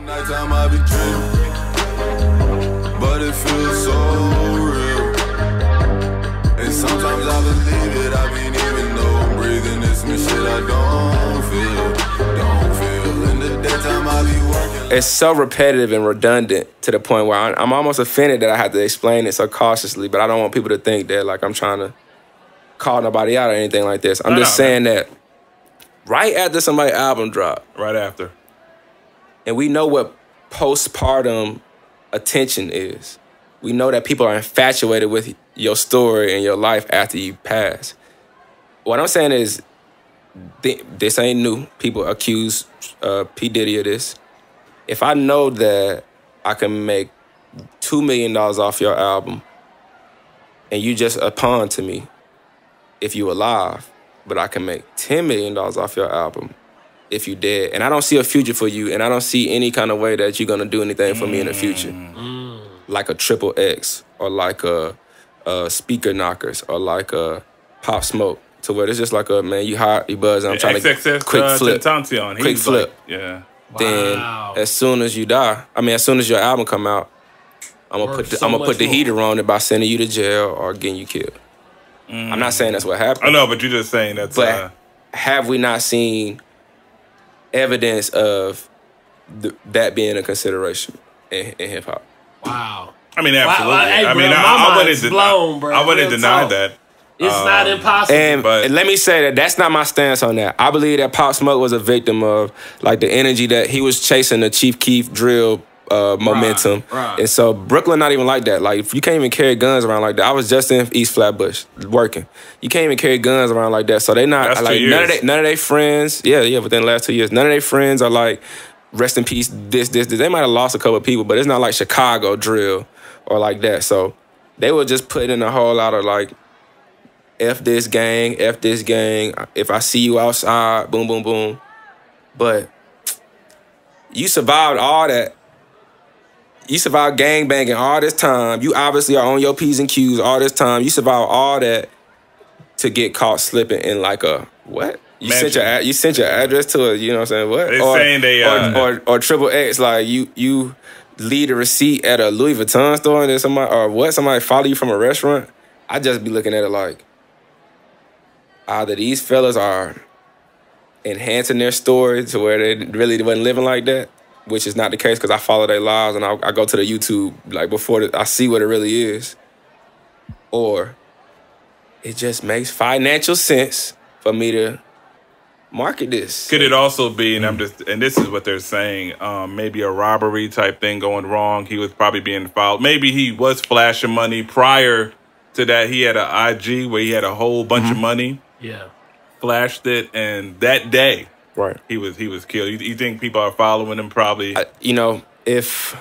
Nighttime I be dreaming, but it feels so real. And sometimes I believe it, I mean even though I'm breathing, it's me shit I don't feel. In the daytime I be working. It's so repetitive and redundant to the point where I'm almost offended that I have to explain it so cautiously, but I don't want people to think that like I'm trying to call nobody out or anything like this. I'm just saying that right after somebody's album drop. Right after. And we know what postpartum attention is. We know that people are infatuated with your story and your life after you pass. What I'm saying is, this ain't new. People accuse P. Diddy of this. If I know that I can make $2 million off your album and you just a pawn to me if you alive, but I can make $10 million off your album if you dead, and I don't see a future for you, and I don't see any kind of way that you're gonna do anything for me in the future, like a Triple X or like a Speaker Knockers or like a Pop Smoke, to where it's just like a man, you hot, you buzz, and I'm trying to quick flip, quick flip. Like, yeah. Then as soon as you die, as soon as your album come out, I'm gonna put the heater on it by sending you to jail or getting you killed. I'm not saying that's what happened. I know, but you're just saying that's. But have we not seen evidence of that being a consideration in hip hop? Wow. I mean, absolutely. Wow. Hey, bro, I wouldn't deny that. It's not impossible. And let me say that that's not my stance on that. I believe that Pop Smoke was a victim of like the energy that he was chasing the Chief Keef drill momentum. Right. And so Brooklyn not even like that. Like you can't even carry guns around like that. I was just in East Flatbush working. You can't even carry guns around like that. So they not that's like none of their friends. Yeah, within the last 2 years, none of their friends are like rest in peace. This. They might have lost a couple of people, but it's not like Chicago drill or like that. So they were just putting in a whole lot of like F this gang. If I see you outside, boom, boom, boom. But you survived all that. You survived gangbanging all this time. You obviously are on your P's and Q's all this time. You survived all that to get caught slipping in like a what? You sent your address to a, you know what I'm saying? What? They're saying they or Triple X, like you leave a receipt at a Louis Vuitton store and then somebody follow you from a restaurant. I just be looking at it like either these fellas are enhancing their story to where they really wasn't living like that, which is not the case because I follow their lives and I go to the YouTube like before I see what it really is. Or it just makes financial sense for me to market this. Could it also be, and this is what they're saying, maybe a robbery type thing going wrong. He was probably being followed. Maybe he was flashing money prior to that. He had an IG where he had a whole bunch of money. Yeah. Flashed it, and that day, right, he was killed. You think people are following him? Probably. If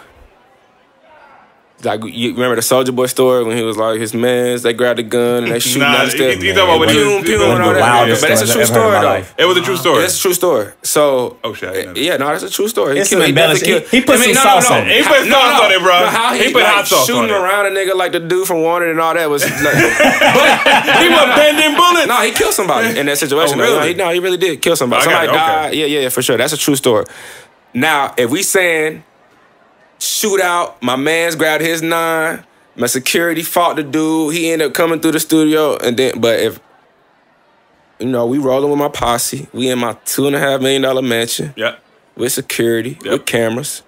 like you remember the Soulja Boy story when he was like his mans, they grabbed a gun and they shooting out the step. You talking about what but it's a true story though. It was a true story. It's a true story. So that's a true story. He put some sauce on it. He put sauce on it, bro. How he put hot sauce shooting on it. around a nigga like the dude from Wanted and all that was like, but he was bending bullets. No, he killed somebody in that situation. Really? No, he really did kill somebody. Somebody died. Yeah, for sure. That's a true story. Now, if we saying shootout, my man's grabbed his 9, my security fought the dude, he ended up coming through the studio, but if we rolling with my posse, we in my $2.5 million mansion, with security, with cameras,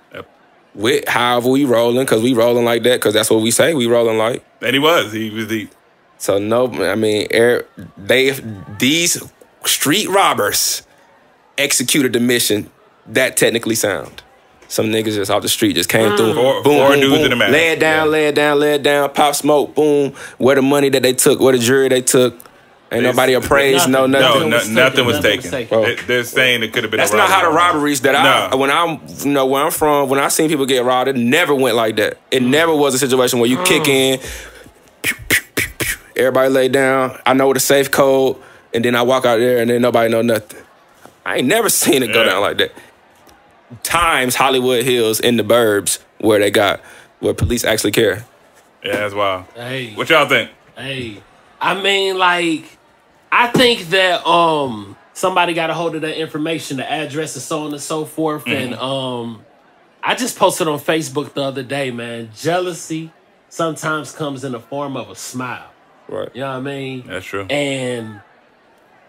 with however we rolling, because we rolling like that, because that's what we say we rolling like. And he was the. So these street robbers executed the mission that technically sound. Some niggas just off the street just came through. Boom, dudes in the mask. Lay it down, Pop Smoke, boom. Where the money that they took, where the jury they took. Ain't nobody appraised, nothing. Nothing was taken. They're saying it could have been That's not how the robberies that when where I'm from, when I seen people get robbed, it never went like that. It never was a situation where you kick in, pew, pew, pew, pew, everybody lay down, I know the safe code, and then I walk out there and then nobody know nothing. I ain't never seen it go down like that. Times Hollywood Hills in the burbs where police actually care. Yeah, that's wild. Hey. What y'all think? Hey. I mean, like, I think that somebody got a hold of that information, the address and so on and so forth. And I I just posted on Facebook the other day, man. Jealousy sometimes comes in the form of a smile. Right. You know what I mean? That's true. And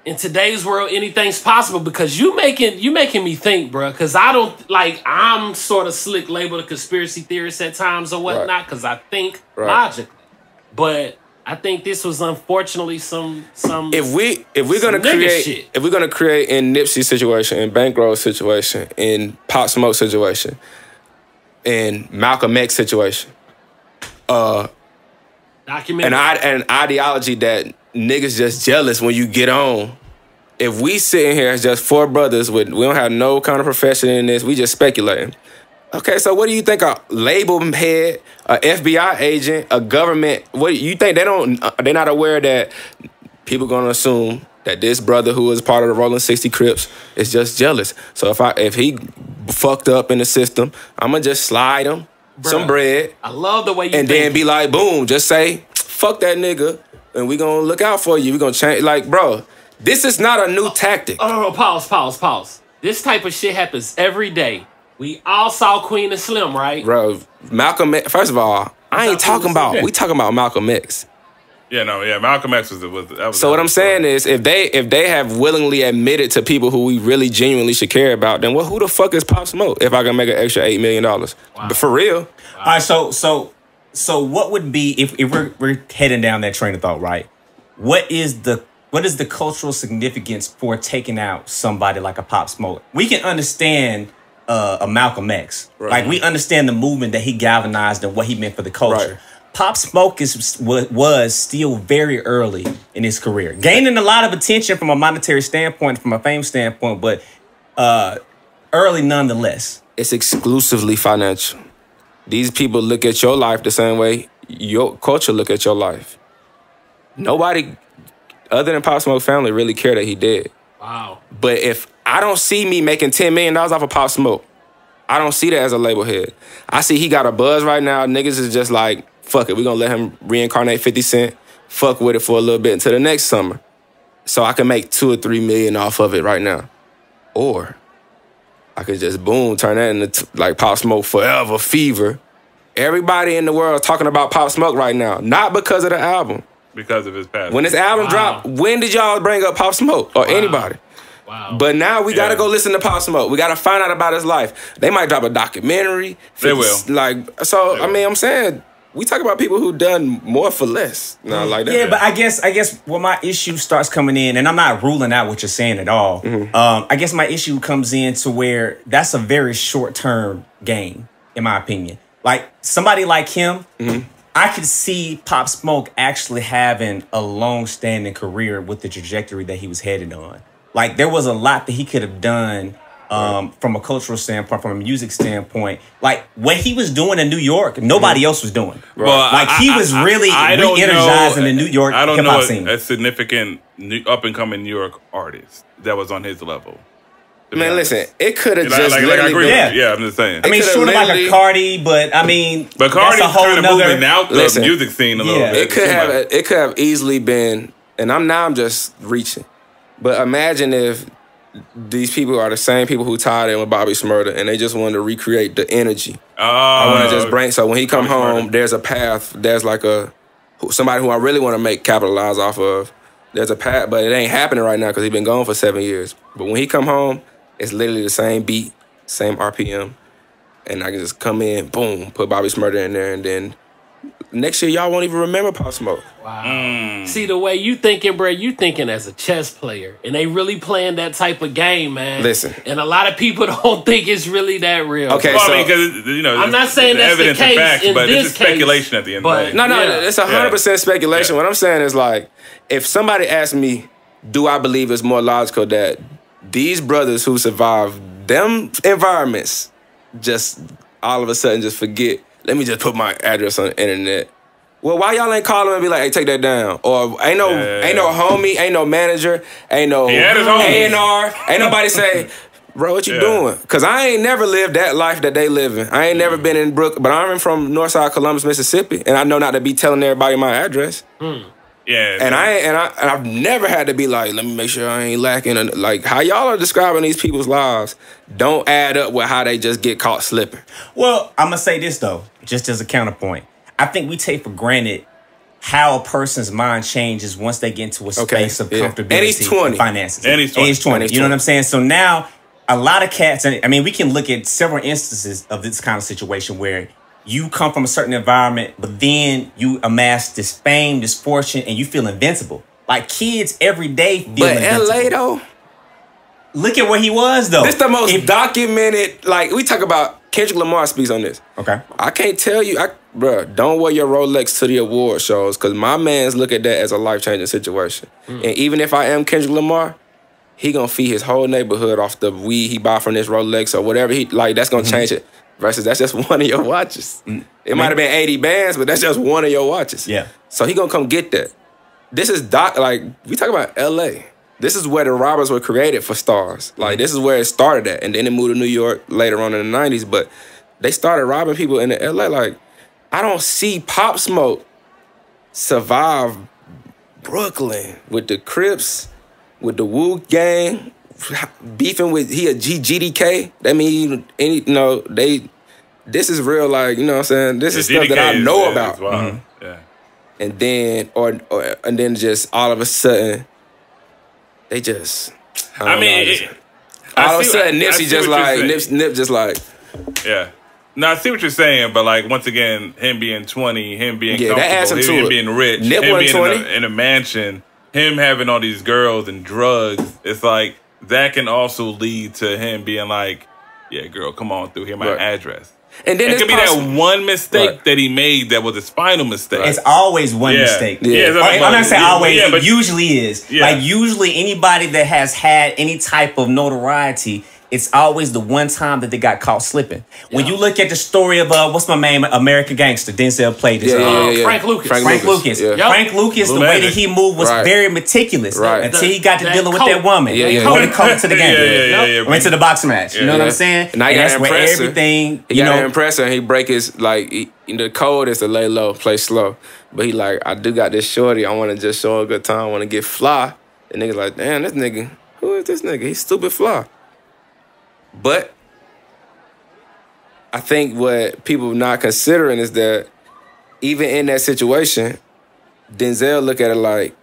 in today's world, anything's possible because you making me think, bro. Because I'm sort of slick labeled a conspiracy theorist at times or whatnot because I think logically. But I think this was unfortunately some. If we're gonna create in Nipsey situation, in Bankroll situation, in Pop Smoke situation, in Malcolm X situation, an ideology that niggas just jealous when you get on. If we sitting here as just four brothers we don't have no kind of profession in this, we just speculating. Okay, so what do you think a label head, a FBI agent, a government, what you think they're not aware that people gonna assume that this brother who is part of the Rolling 60 Crips is just jealous. So if he fucked up in the system, I'ma just slide him some bread. I love the way you and then be like, boom, just say, fuck that nigga, and we gonna look out for you. We gonna change. Like, bro, this is not a new tactic. Oh, pause. This type of shit happens every day. We all saw Queen and Slim, right? Bro, Malcolm X, first of all, we talking about Malcolm X. Malcolm X was so what I'm saying is, if they have willingly admitted to people who we really genuinely should care about, then who the fuck is Pop Smoke if I can make an extra $8 million? Wow. But for real. Wow. All right, so what would be, if we're heading down that train of thought, right? What is the cultural significance for taking out somebody like a Pop Smoke? We can understand a Malcolm X. Right. Like, we understand the movement that he galvanized and what he meant for the culture. Right. Pop Smoke was still very early in his career, gaining a lot of attention from a monetary standpoint, from a fame standpoint, but early nonetheless. It's exclusively financial. These people look at your life the same way your culture look at your life. Nobody other than Pop Smoke family really care that he dead. Wow. But if I don't see me making $10 million off of Pop Smoke, I don't see that as a label head. I see he got a buzz right now. Niggas is just like, fuck it, we're gonna let him reincarnate 50 Cent, fuck with it for a little bit until the next summer. So I can make $2 or $3 million off of it right now. Or I could just, boom, turn that into like Pop Smoke Forever Fever. Everybody in the world talking about Pop Smoke right now. Not because of the album. Because of his past. When this album dropped, when did y'all bring up Pop Smoke? Or anybody? Wow. But now we gotta go listen to Pop Smoke. We gotta find out about his life. They might drop a documentary. They will. I'm saying, we talk about people who done more for less. No, like that. Yeah, but I guess where my issue starts coming in, and I'm not ruling out what you're saying at all. Mm-hmm. I guess my issue comes in to where that's a very short-term game, in my opinion. Like, somebody like him, I could see Pop Smoke actually having a long-standing career with the trajectory that he was headed on. Like, there was a lot that he could have done from a cultural standpoint, from a music standpoint. Like, what he was doing in New York, nobody else was doing. Well, like, he was really re-energizing the New York hip-hop scene. A significant up-and-coming New York artist that was on his level. Man, listen, it could have just I agree with you. Yeah, I'm just saying. I mean, sort of like a Cardi, but I mean, but Cardi's kind of moving out the music scene a little bit. It could have easily been, and I'm just reaching. But imagine if these people are the same people who tied in with Bobby Shmurda and they just wanted to recreate the energy. I want to just bring, so when he come home, there's a path, there's like somebody who I really want to capitalize off of. There's a path, but it ain't happening right now because he's been gone for 7 years. But when he come home, it's literally the same beat, same RPM, and I can just come in, boom, put Bobby Shmurda in there, and then next year y'all won't even remember Pop Smoke. Wow. See, the way you thinking, bro, you thinking as a chess player, and they really playing that type of game, man. Listen. And a lot of people don't think it's really that real. Okay, well, I mean, because, I'm not saying that's the case facts, in but this it's speculation at the end of the day. No, it's 100% speculation. What I'm saying is, like, if somebody asks me, do I believe it's more logical that these brothers who survived them environments just all of a sudden just forget, let me just put my address on the internet. Well, why y'all ain't call them and be like, hey, take that down? Or ain't no homie, ain't no manager, ain't no A&R, ain't nobody say, bro, what you doing? Because I ain't never lived that life that they living. I ain't never been in Brooklyn, but I'm from Northside Columbus, Mississippi, and I know not to be telling everybody my address. Yeah, and I've never had to be like, let me make sure I ain't lacking. Like how y'all are describing these people's lives don't add up with how they just get caught slipping. Well, I'm gonna say this though, just as a counterpoint. I think we take for granted how a person's mind changes once they get into a space of comfortability and he's 20. And finances. And he's 20. Age 20. You know what I'm saying? So now, a lot of cats, and I mean, we can look at several instances of this kind of situation where you come from a certain environment, but then you amass this fame, this fortune, and you feel invincible. Like kids every day feel invincible. But LA though, look at where he was though. this the most documented. Like we talk about, Kendrick Lamar speaks on this. Okay. I can't tell you, bruh, don't wear your Rolex to the award shows because my mans look at that as a life-changing situation. And even if I am Kendrick Lamar, he gonna feed his whole neighborhood off the weed he bought from this Rolex or whatever he like. That's gonna change it. Versus that's just one of your watches. It might have been 80 bands, but that's just one of your watches. Yeah. So he gonna come get that. This is like we talk about LA. This is where the robbers were created for stars. Like this is where it started at, and then it moved to New York later on in the 90s. But they started robbing people in the LA. Like I don't see Pop Smoke survive Brooklyn with the Crips, with the Wu Gang, beefing with GDK. That mean this is real. Like you know what I'm saying. This is stuff that I know about. Yeah. And then and then just all of a sudden. They just, all of a sudden, Nipsey just like, yeah. No, I see what you're saying, but like once again, him being 20, him being comfortable, him being rich, Nip him being 20. in a mansion, him having all these girls and drugs. It's like that can also lead to him being like, yeah, girl, come on through. Here, my address. And then it could be that one mistake that he made that was his final mistake. It's always one mistake. Yeah. I'm not saying always. But it usually is. Yeah. Like usually anybody that has had any type of notoriety, it's always the one time that they got caught slipping. When you look at the story of what's my name, American Gangster, Denzel played this. Frank Lucas. Frank Lucas. Yeah. Frank Lucas, the way that he moved was very meticulous until he got to dealing with that woman. When he came to the game. Went to the boxing match. You know what I'm saying? And that's where everything. He got to impress her. And he break his the code is to lay low, play slow. But he like, I do got this shorty. I want to just show her a good time. I want to get fly. And niggas like, damn, this nigga. Who is this nigga? He's stupid fly. But I think what people not considering is that even in that situation, Denzel look at it like,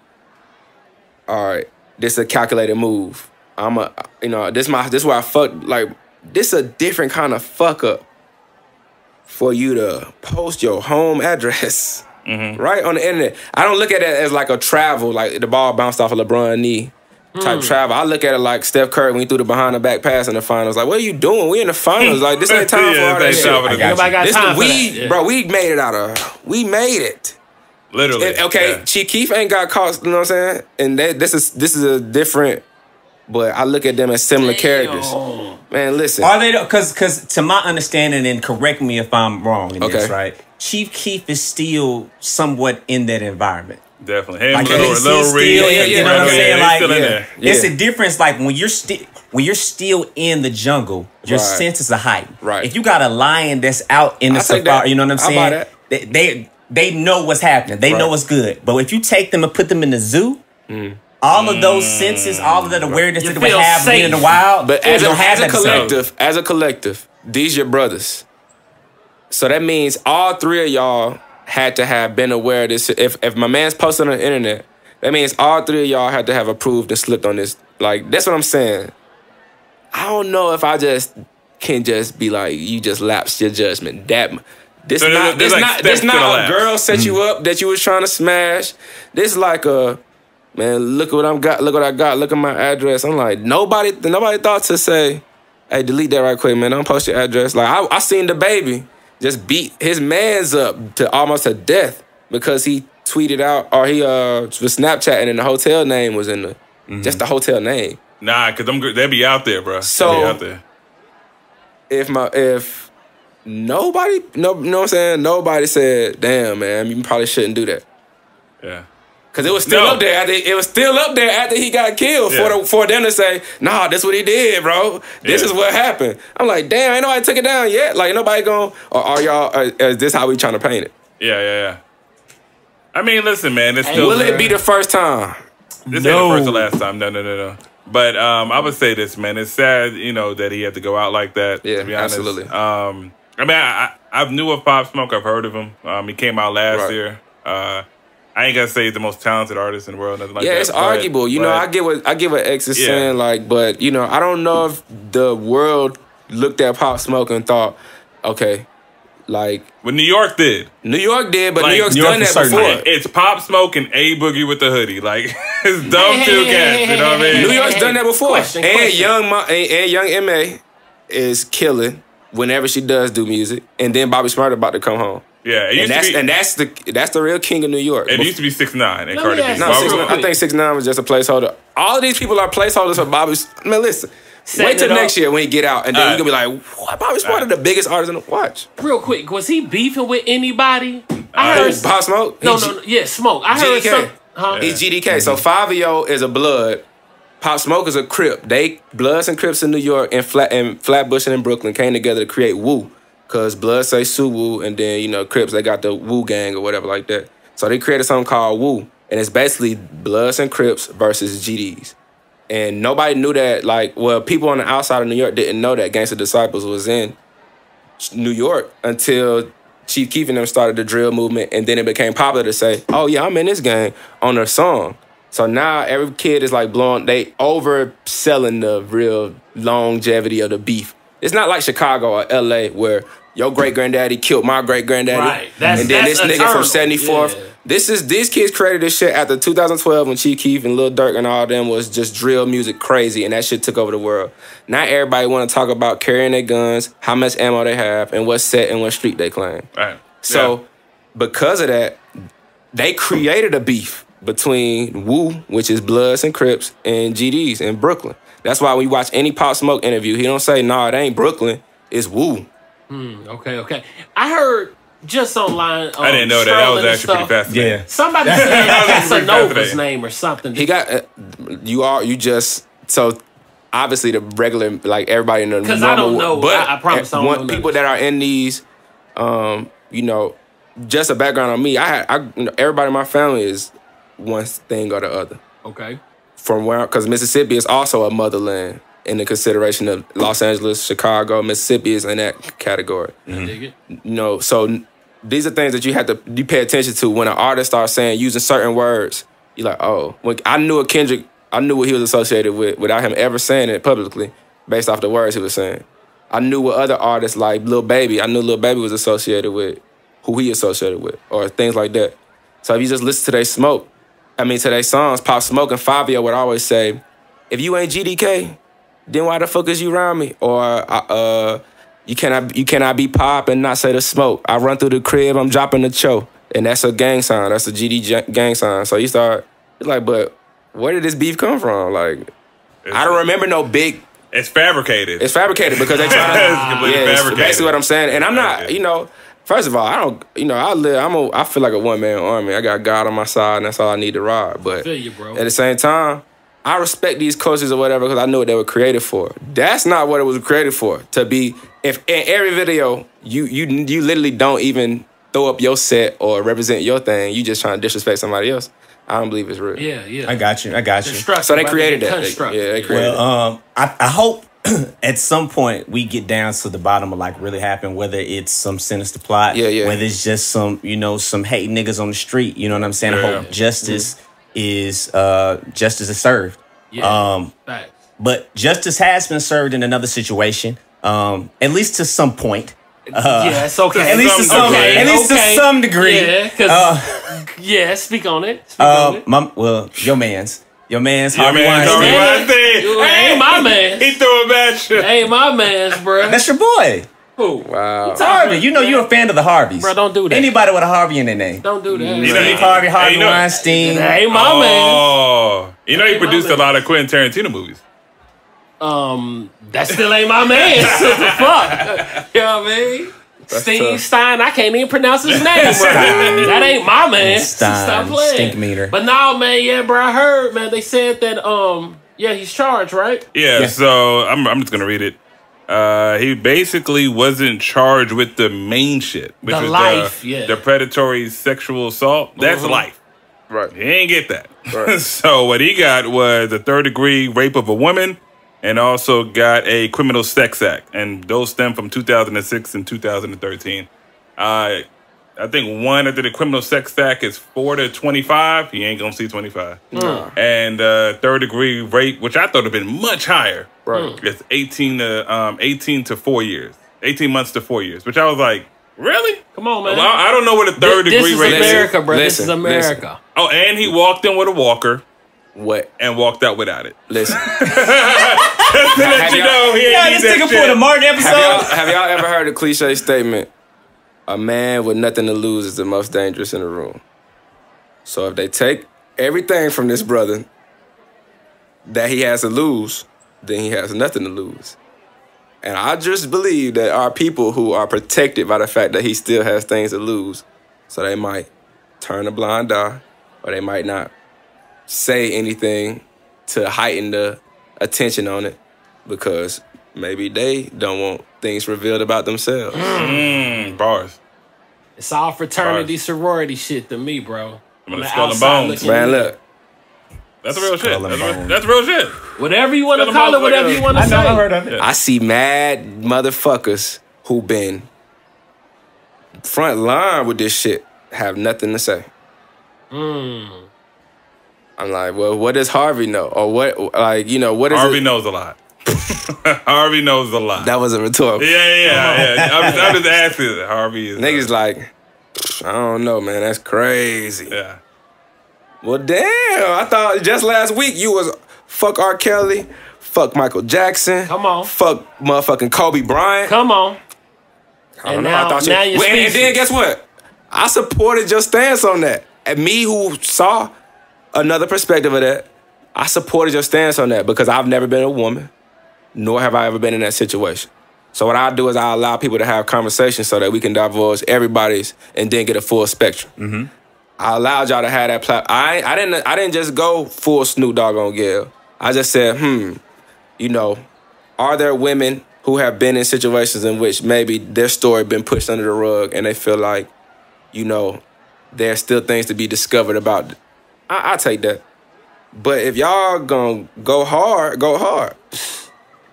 all right, this is a calculated move. This where I fucked, like, this a different kind of fuck up for you to post your home address right on the internet. I don't look at it as like a travel, like the ball bounced off of LeBron's knee. Type travel. I look at it like Steph Curry when he threw the behind the back pass in the finals. Like, what are you doing? We in the finals. Like, this ain't time for all that shit. Nobody got time for that. Bro, we made it out of. We made it. Literally. Chief Keef ain't got caught. You know what I'm saying? And this is a different. But I look at them as similar characters. Man, listen. Are they? Because to my understanding, and correct me if I'm wrong in this, right? Chief Keef is still somewhat in that environment. Definitely. Him, like little Reed. You know what I'm saying? Like, it's a difference. Like when you're still in the jungle, your senses are heightened. Right. If you got a lion that's out in the safari, you know what I'm saying? They know what's happening. They know what's good. But if you take them and put them in the zoo, all of those senses, all of that awareness that they have being in the wild, but as a collective, these your brothers. So that means all three of y'all had to have been aware of this. If my man's posted on the internet, that means all three of y'all had to have approved and slipped on this. Like, that's what I'm saying. I don't know if I just can just be like, you just lapsed your judgment. This not a girl set you up that you was trying to smash. This like a, man, look what I got. Look what I got. Look at my address. I'm like, nobody thought to say, hey, delete that right quick, man. Don't post your address. Like, I seen the baby just beat his mans up to almost to death because he tweeted out or he was Snapchatting and the hotel name was in the just the hotel name. Nah, cause they be out there, bro. So they be out there. If nobody, know what I'm saying? Nobody said, damn, man, you probably shouldn't do that. Yeah. Cause it was still up there. It was still up there after he got killed for them to say, nah, this what he did, bro. This is what happened. I'm like, damn, ain't nobody took it down yet. Like nobody going, or are y'all? Is this how we trying to paint it? Yeah. I mean, listen, man. It's Hey, still Will it be the first time? This ain't the first or last time. No. But I would say this, man. It's sad, that he had to go out like that. Yeah, to be honest. absolutely. I mean, I knew of Pop Smoke. I've heard of him. He came out last year. I ain't gonna say he's the most talented artist in the world, nothing like that. Yeah, it's arguable. I get what X is saying, but I don't know if the world looked at Pop Smoke and thought, okay, like what New York did. New York did, but Like, New York's New York done that for certain. before. It's Pop Smoke and A Boogie with the hoodie. Like it's dumb two cats. You know what I mean? New York's done that before. Question. Young Ma is killing whenever she does do music, and then Bobby Smurda about to come home. Yeah, it used to be, that's the real king of New York. It used to be 6ix9ine and Let Cardi me B. ask No, Why 6ix9ine, I think 6ix9ine was just a placeholder. All of these people are placeholders for Bobby's. I mean, listen. Wait till next year when he get out, and then you're gonna be like, "What? Bobby Smurda, the biggest artist in the watch." Real quick, was he beefing with anybody? I heard Pop Smoke. no, Smoke. I heard GDK. some. Huh? He's GDK. So Fabio is a Blood. Pop Smoke is a Crip. They Bloods and Crips in New York and Flatbush and in Brooklyn came together to create Wu. Cause Bloods say Suwu, and then Crips they got the Wu Gang or whatever like that. So they created something called Wu, and it's basically Bloods and Crips versus GDs. And nobody knew that. People on the outside of New York didn't know that Gangsta Disciples was in New York until Chief Keef and them started the drill movement, and then it became popular to say, "Oh yeah, I'm in this gang" on their song. So now every kid is like they overselling the real longevity of the beef. It's not like Chicago or LA where your great granddaddy killed my great granddaddy, Right. and then this nigga from eternal. 74th. Yeah. These kids created this shit after 2012 when Chief Keef and Lil Durk and all them was just drill music crazy, and that shit took over the world. Now everybody want to talk about carrying their guns, how much ammo they have, and what set and what street they claim. Right. So because of that, they created a beef between Wu, which is Bloods and Crips, and GDs in Brooklyn. That's why when you watch any Pop Smoke interview, he don't say, "Nah, it ain't Brooklyn, it's Wu." Okay. I heard just online. I didn't know that. That was actually pretty fascinating. Yeah. Somebody said That was pretty Casanova's fascinating. name or something. He got so obviously the regular everybody in the 'Cause normal, I don't know. but I promise I don't know people nothing. that are in these, just a background on me. Everybody in my family is one thing or the other. Okay. From where, because Mississippi is also a motherland in the consideration of Los Angeles, Chicago. Mississippi is in that category. I dig it. So these are things that you pay attention to when an artist starts using certain words. You're like, oh, when I knew a Kendrick, I knew what he was associated with without him ever saying it publicly, based off the words he was saying. I knew what other artists like Lil Baby. I knew Lil Baby was associated with who he associated with, or things like that. So if you just listen to their songs, Pop Smoke and Fabio would always say, if you ain't GDK, then why the fuck is you around me? Or you cannot be Pop and not say the smoke. I run through the crib, I'm dropping the cho. And that's a gang sign. That's a GD gang sign. So you start, you're like, but where did this beef come from? Like, I don't remember no big. It's fabricated. It's fabricated because they try to. It's completely It's fabricated. basically what I'm saying. And I'm not, first of all, I don't, I feel like a one-man army. I got God on my side, and that's all I need to ride. But Feel you, bro. at the same time, I respect these cultures or whatever because I knew what they were created for. That's not what it was created for. To be, if in every video, you literally don't even throw up your set or represent your thing. You just trying to disrespect somebody else. I don't believe it's real. Yeah. I got you. So they created that. They created Well, I hope at some point we get down to the bottom of really happened, whether it's some sinister plot, whether it's just some hate niggas on the street, you know what I'm saying? I hope justice is served. Yeah. Facts. But justice has been served in another situation, at least to some point. Yes, okay. At least to some degree. Yeah, because speak on it. Your man's Your Harvey man, Weinstein. Ain't my man. He threw a bad shit. Ain't my man's, bro. That's your boy. Who? Wow. It's Harvey. You know you're a fan of the Harveys. Bro, don't do that. Anybody with a Harvey in their name. Don't do that. Steve Harvey, Weinstein. That ain't my man. Oh, you know he produced a lot of Quentin Tarantino movies. That still ain't my man. What the fuck? You know what I mean? Steve tough. Stein, I can't even pronounce his name. Bro. That ain't my man. Stein, Stop playing. stink meter. But no, man, yeah, bro, I heard, man, they said that, he's charged, right? Yeah. So I'm just gonna read it. He basically wasn't charged with the main shit, which The was life, the predatory sexual assault. That's life. Right. He ain't get that. Right. So what he got was a 3rd-degree rape of a woman, and also got a criminal sex act, and those stem from 2006 and 2013. I think one under the criminal sex act is 4 to 25. He ain't gonna see 25. And 3rd-degree rape, which I thought would have been much higher, Right. it's 18 to 4 years, 18 months to 4 years. Which I was like, really? Come on, man. Well, I don't know what a 3rd-degree This is rape America, is. bro. This is Listen, America. Oh, and he walked in with a walker What? and walked out without it. Listen. To let you know, he ain't This need that nigga shit. pulled a Martin episode. Have y'all ever heard a cliche statement? A man with nothing to lose is the most dangerous in the room. So if they take everything from this brother that he has to lose, then he has nothing to lose. And I just believe that our people who are protected by the fact that he still has things to lose, so they might turn a blind eye, or they might not say anything to heighten the attention on it, because maybe they don't want things revealed about themselves. Bars. It's all fraternity, sorority shit to me, bro. I'm gonna the skull and outside bones. looking Man, in. look. That's real shit. Skull and bones. That's real shit. Whatever you want to Skull and call it, bones, whatever like you want to I know, say. I heard of it. I see mad motherfuckers who been front line with this shit have nothing to say. I'm like, well, what does Harvey know? Or what, like, you know, what is Harvey it? knows a lot. Harvey knows a lot. That was a rhetorical. Yeah. I'm just asking. Harvey is. Niggas like, I don't know, man. That's crazy. Yeah. Well, damn. I thought just last week you was fuck R. Kelly, fuck Michael Jackson. Come on. Fuck motherfucking Kobe Bryant. Come on. I don't And know. now- I thought now you. you're Well, and then speaking. guess what? I supported your stance on that. And me, who saw another perspective of that, I supported your stance on that because I've never been a woman, nor have I ever been in that situation. So what I do is I allow people to have conversations so that we can divulge everybody's and then get a full spectrum. Mm-hmm. I allowed y'all to have that platform. I didn't just go full Snoop Dogg on Gail. I just said, you know, are there women who have been in situations in which maybe their story been pushed under the rug and they feel like, you know, there's still things to be discovered about it. I take that. But if y'all gonna go hard, go hard.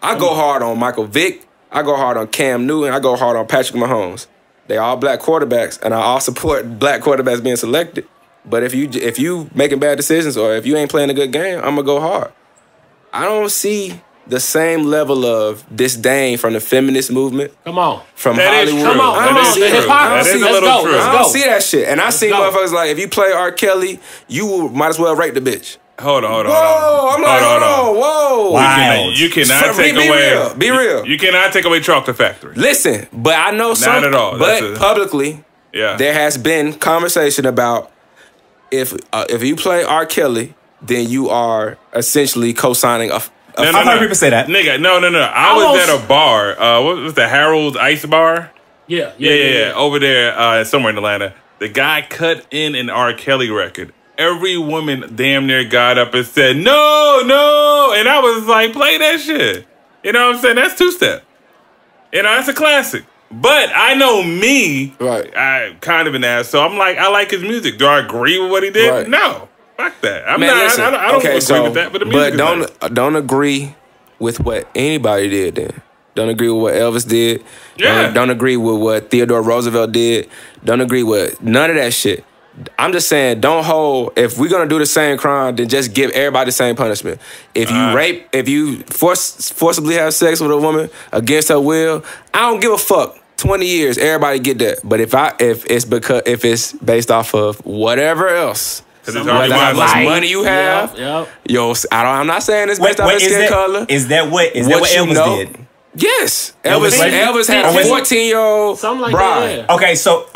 I go hard on Michael Vick. I go hard on Cam Newton. I go hard on Patrick Mahomes. They all black quarterbacks, and I all support black quarterbacks being selected. But if you making bad decisions or if you ain't playing a good game, I'm gonna go hard. I don't see the same level of disdain from the feminist movement. Come on. From That is Hollywood. true. Come on, That come is on. The true. hypocrisy. That is a Let's little go. true. Let's I go. don't see that shit. And I see go. motherfuckers like, if you play R. Kelly, you might as well rape the bitch. Hold on. Whoa, I'm like, hold on, whoa. Wow. You cannot Be take away. real. Be real. You cannot take away Chocolate Factory. Listen, but I know some. at all. But That's publicly, Yeah. there has been conversation about if you play R. Kelly, then you are essentially co-signing a I've heard people say that. Nigga, no. I was at a bar. What was the Harold's Ice Bar? Yeah. Over there, somewhere in Atlanta. The guy cut in an R. Kelly record. Every woman damn near got up and said, no. And I was like, play that shit. You know what I'm saying? That's two-step. You know, that's a classic. But I know me. Right. I kind of an ass. So I'm like, I like his music. Do I agree with what he did? Right. No. Fuck that. I listen, don't agree with that. But the music is nice. don't agree with what anybody did then. Don't agree with what Elvis did. Yeah. Don't agree with what Theodore Roosevelt did. Don't agree with none of that shit. I'm just saying, don't hold. If we're gonna do the same crime, then just give everybody the same punishment. If you rape, if you forcibly have sex with a woman against her will, I don't give a fuck. 20 years, everybody get that. But if it's based off of whatever else, Because it's whether Harvey how much Weinstein. money you have, Yep. yo, I'm not saying it's based off Wait, his skin color. Is that what Elvis did? Yes, Elvis Elvis had Elvis- a 14-year-old Something like bride. that, yeah. Okay, so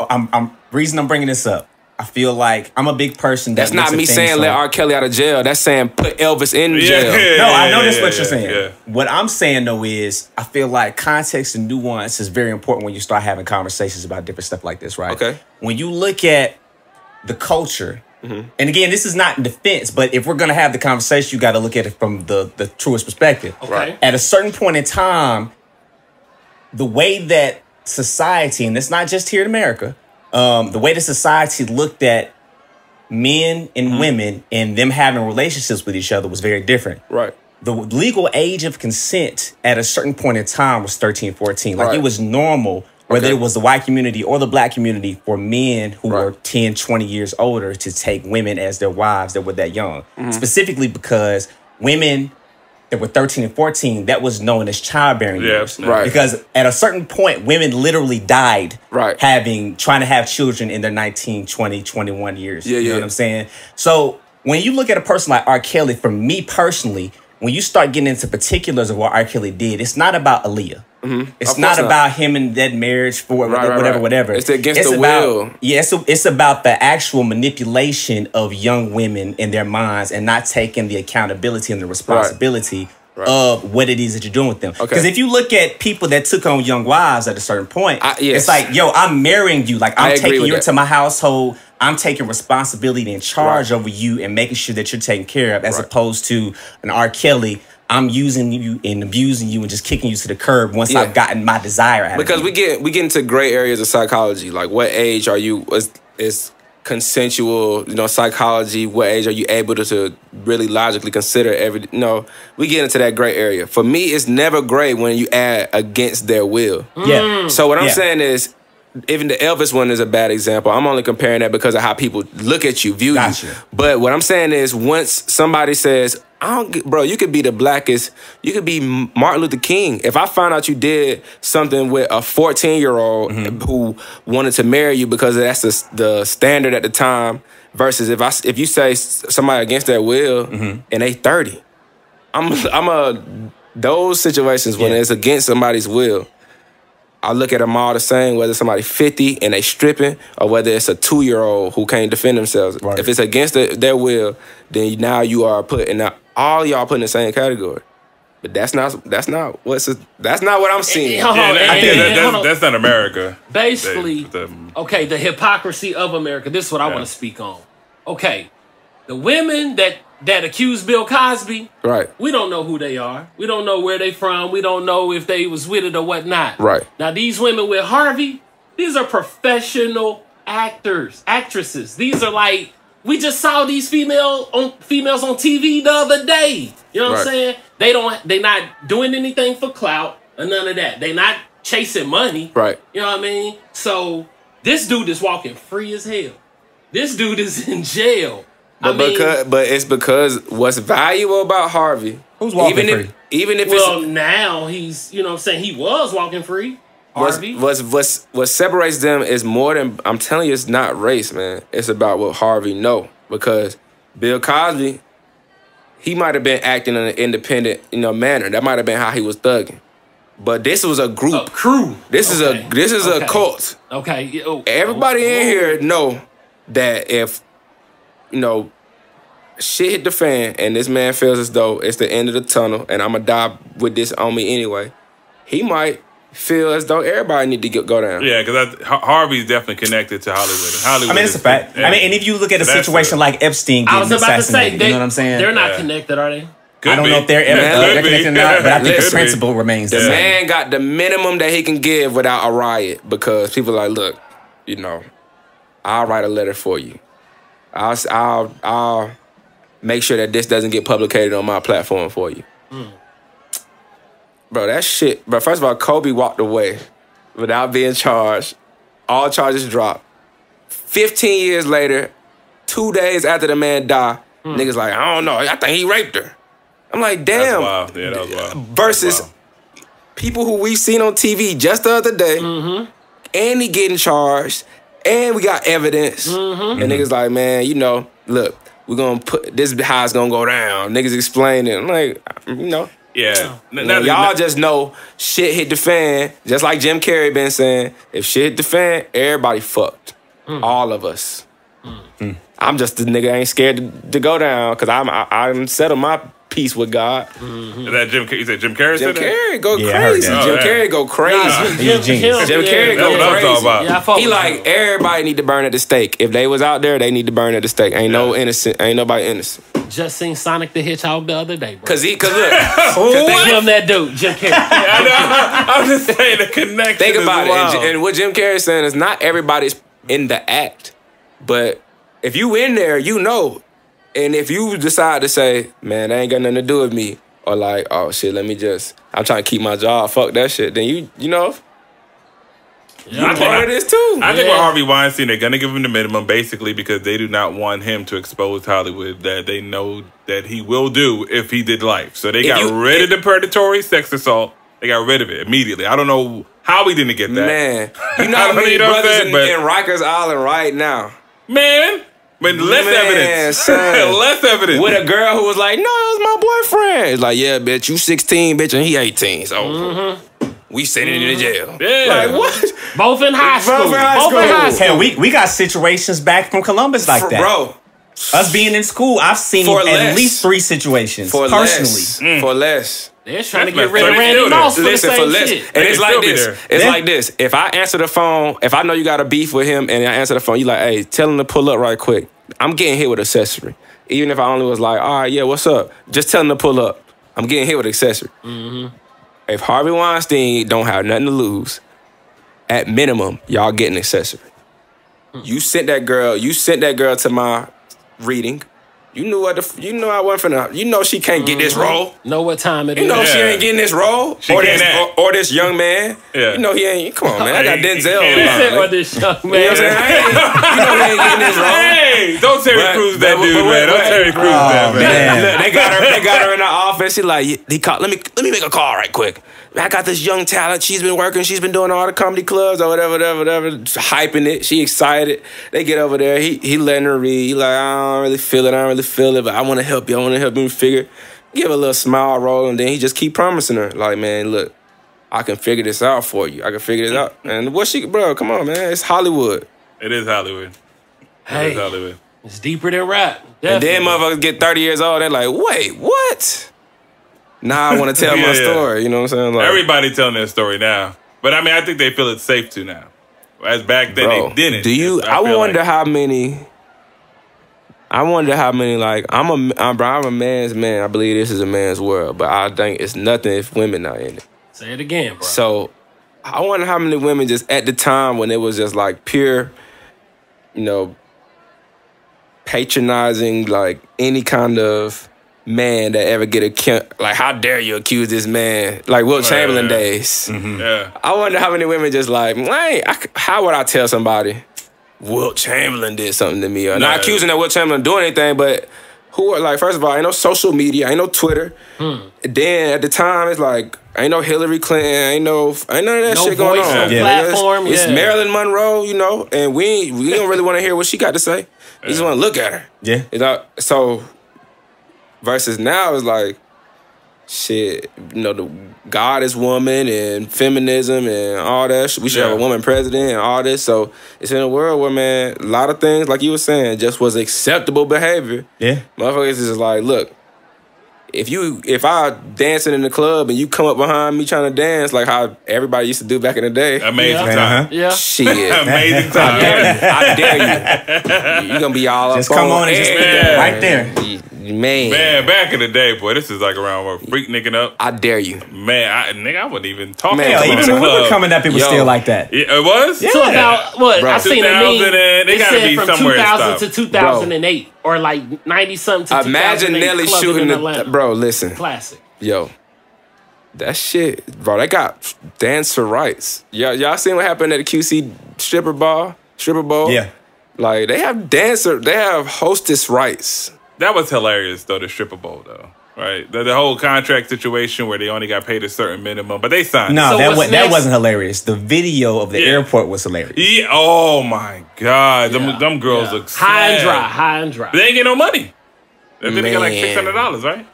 reason I'm bringing this up. I feel like I'm a big person. That's not me saying let R. Kelly out of jail. That's saying put Elvis in jail. No, I know that's what you're saying. Yeah. What I'm saying though is I feel like context and nuance is very important when you start having conversations about different stuff like this, right? Okay. When you look at the culture, and again, this is not in defense, but if we're gonna have the conversation, you got to look at it from the truest perspective. Okay. At a certain point in time, the way that society, and it's not just here in America, the way that society looked at men and women and them having relationships with each other was very different. Right. The legal age of consent at a certain point in time was 13, 14. Like it was normal, whether it was the white community or the black community, for men who were 10, 20 years older to take women as their wives that were that young. Specifically because women that were 13 and 14, that was known as childbearing years. Right. Because at a certain point, women literally died trying to have children in their 19, 20, 21 years. You know what I'm saying? So when you look at a person like R. Kelly, for me personally, when you start getting into particulars of what R. Kelly did, it's not about Aaliyah. It's not about him and that marriage for whatever. It's against the will. Yeah, it's about the actual manipulation of young women in their minds and not taking the accountability and the responsibility of what it is that you're doing with them. Because if you look at people that took on young wives at a certain point, it's like, yo, I'm marrying you. Like, I'm taking you into my household. I'm taking responsibility and charge over you and making sure that you're taken care of, as opposed to an R. Kelly. I'm using you and abusing you and just kicking you to the curb once I've gotten my desire out of you. Because we get into gray areas of psychology. Like, what age are you is consensual, psychology? What age are you able to really logically consider we get into that gray area. For me, it's never gray when you add against their will. So what I'm saying is, even the Elvis one is a bad example. I'm only comparing that because of how people look at you, view you. But what I'm saying is, once somebody says, bro, you could be the blackest, you could be Martin Luther King. If I find out you did something with a 14-year-old who wanted to marry you because that's the standard at the time, versus if you say somebody against their will and they 30, those situations when it's against somebody's will, I look at them all the same, whether somebody 50 and they stripping or whether it's a 2-year-old who can't defend themselves. If it's against their will, then now you are all y'all put in the same category. But that's not what I'm seeing. That's not America. Basically, the hypocrisy of America. This is what I want to speak on. Okay, the women that accused Bill Cosby, we don't know who they are. We don't know where they from. We don't know if they was with it or whatnot. Now, these women with Harvey, these are professional actresses. These are like, we just saw these females on TV the other day. You know what I'm saying? They not doing anything for clout or none of that. They not chasing money. You know what I mean? So this dude is walking free as hell. This dude is in jail. But it's because what's valuable about Harvey, who's walking free? Even if now he's, he was walking free. Harvey. What separates them is more than, I'm telling you, it's not race, man. It's about what Harvey know. Because Bill Cosby, he might have been acting in an independent, manner. That might have been how he was thugging. But this was a group. A crew. This is a cult. Okay. Everybody in here know that if shit hit the fan and this man feels as though it's the end of the tunnel and I'm gonna die with this on me anyway, he might feel as though everybody need to go down. Yeah, because Harvey's definitely connected to Hollywood. I mean, it's a fact. And if you look at a situation like Epstein getting assassinated, you know what I'm saying? They're not connected, are they? I don't know if they're ever connected or not, but I think the principle remains the same. Man got the minimum that he can give without a riot, because people are like, look, I'll write a letter for you. I'll make sure that this doesn't get publicated on my platform for you. Bro, that shit. But first of all, Kobe walked away without being charged. All charges dropped. 15 years later, 2 days after the man died, niggas like, I don't know, I think he raped her. I'm like, damn. That's wild. Yeah, that was wild. Versus people who we seen on TV just the other day, and he getting charged, and we got evidence. And niggas like, man, look, we're going to put, this how it's going to go down. Niggas explaining. I'm like, Yeah. Y'all just know shit hit the fan. Just like Jim Carrey been saying, if shit hit the fan, everybody fucked. All of us. I'm just the nigga ain't scared to go down because I'm settled my peace with God. Is that Jim? You said Jim Carrey? Jim said that? Carrey go Yeah, I heard crazy. that. Jim Carrey go crazy. Jim Carrey That's go what I'm crazy. talking about. Yeah, I fuck He with like him. everybody need to burn at the stake. If they was out there, they need to burn at the stake. Ain't no innocent. Ain't nobody innocent. Just seen Sonic the Hedgehog the other day, bro. Cause look, cause Him, that dude, Jim Carrey. I know. I'm just saying the connection. think about is wild. it. And what Jim Carrey's saying is not everybody's in the act, but if you in there, you know. And if you decide to say, man, that ain't got nothing to do with me, or like, oh shit, I'm trying to keep my job, fuck that shit, then you know, you part of this too. I think with Harvey Weinstein, they're gonna give him the minimum, basically because they do not want him to expose Hollywood that they know that he will do if he did life. So they got rid of the predatory sex assault. They got rid of it immediately. I don't know how we didn't get that. Man, you know how many brothers in Rikers Island right now? Man. But less evidence. Son. Less evidence. With a girl who was like, no, it was my boyfriend. It's like, yeah, bitch, you 16, bitch, and he 18. So we sitting in the jail. Yeah. Like, what? Both in high school. Both in high school. Hell, we got situations back from Columbus like that. Bro. Us being in school, I've seen at least 3 situations personally. For less. They're trying to That's get rid of messed up. Randy Moss for the Listen, same for less. shit. And it's They like still be this. there. It's Yeah. like this. If I answer the phone, if I know you got a beef with him and I answer the phone, you like, hey, tell him to pull up right quick. I'm getting hit with accessory. Even if I only was like, all right, yeah, what's up? Just tell him to pull up. I'm getting hit with accessory. If Harvey Weinstein don't have nothing to lose, at minimum, y'all getting accessory. You sent that girl to my reading. You knew I wasn't finna. You know she can't get this role. Know what time it is. You know she ain't getting this role. Or this young man. Yeah. You know he ain't. Come on, man. I got Denzel. He in mind, Sit man. with this young You know what I'm man. saying? You know he ain't getting this role. Hey, don't Terry Crews that dude, man. Don't Terry Crews that, man. Look, they got her in the office. She like, he called. Let me make a call right quick. I got this young talent. She's been working. She's been doing all the comedy clubs or whatever, hyping it. She excited. They get over there. He letting her read. He like, I don't really feel it, but I want to help you. I want to help you figure. Give a little smile roll, and then he just keep promising her, like, man, look, I can figure this out for you. I can figure this out. And bro, come on, man. It's Hollywood. It is Hollywood. Hey, It is Hollywood. it's deeper than rap. And then Definitely. motherfuckers get 30 years old. They're like, wait, what? Now I want to tell my story. You know what I'm saying? Like, Everybody telling their story now. But I mean, I think they feel it's safe to now. As back then, bro, they didn't. I feel wonder like- how many. Like I'm a man's man. I believe this is a man's world, but I think it's nothing if women not in it. Say it again, bro. So I wonder how many women just at the time when it was just like pure, patronizing, like any kind of man that ever like, how dare you accuse this man? Like Wilt Chamberlain days. Yeah. I wonder how many women just like, how would I tell somebody Wilt Chamberlain did something to me? Or not accusing that Wilt Chamberlain doing anything, but who are like, first of all, ain't no social media, ain't no Twitter. Then at the time, it's like, ain't no Hillary Clinton, ain't none of that No shit going voice, on. no platform, It's yeah. Marilyn Monroe, and we don't really want to hear what she got to say. We just want to look at her. Yeah. So versus now is like, shit, the God is woman and feminism and all that. We should have a woman president and all this. So it's in a world where, man, a lot of things, like you were saying, just was acceptable behavior. Yeah. Motherfuckers is just like, look, if I dancing in the club and you come up behind me trying to dance like how everybody used to do back in the day. Amazing Yeah. time. Yeah. Shit. Amazing time. I dare you. You gonna be all Just up come on and just everything. right there. Man, Back in the day, boy, this is like around where freak nicking up. I dare you. Man, I wouldn't even talk Man, to Hell, him even in when the we were club. coming up, it was Yo. still like that. It was? Yeah. So about what? Bro, I seen a 2000 meme. and- they It gotta said be from somewhere it 2000 to stopped. 2008, or like 90 something to Imagine 2008 Nelly clubbing shooting in the Atlanta. bro. Listen, Classic. yo, that shit, bro. They got dancer rights. Y'all seen what happened at the QC stripper bowl? Yeah. Like they have hostess rights. That was hilarious, though, the stripper bowl, though. Right? The whole contract situation where they only got paid a certain minimum, but they signed. No, So what's that next? wasn't hilarious. The video of the airport was hilarious. Yeah, oh, my God. Yeah. Them girls Yeah. look High and sad. dry. High and dry. But they ain't get no money. They got like Man. $600, right?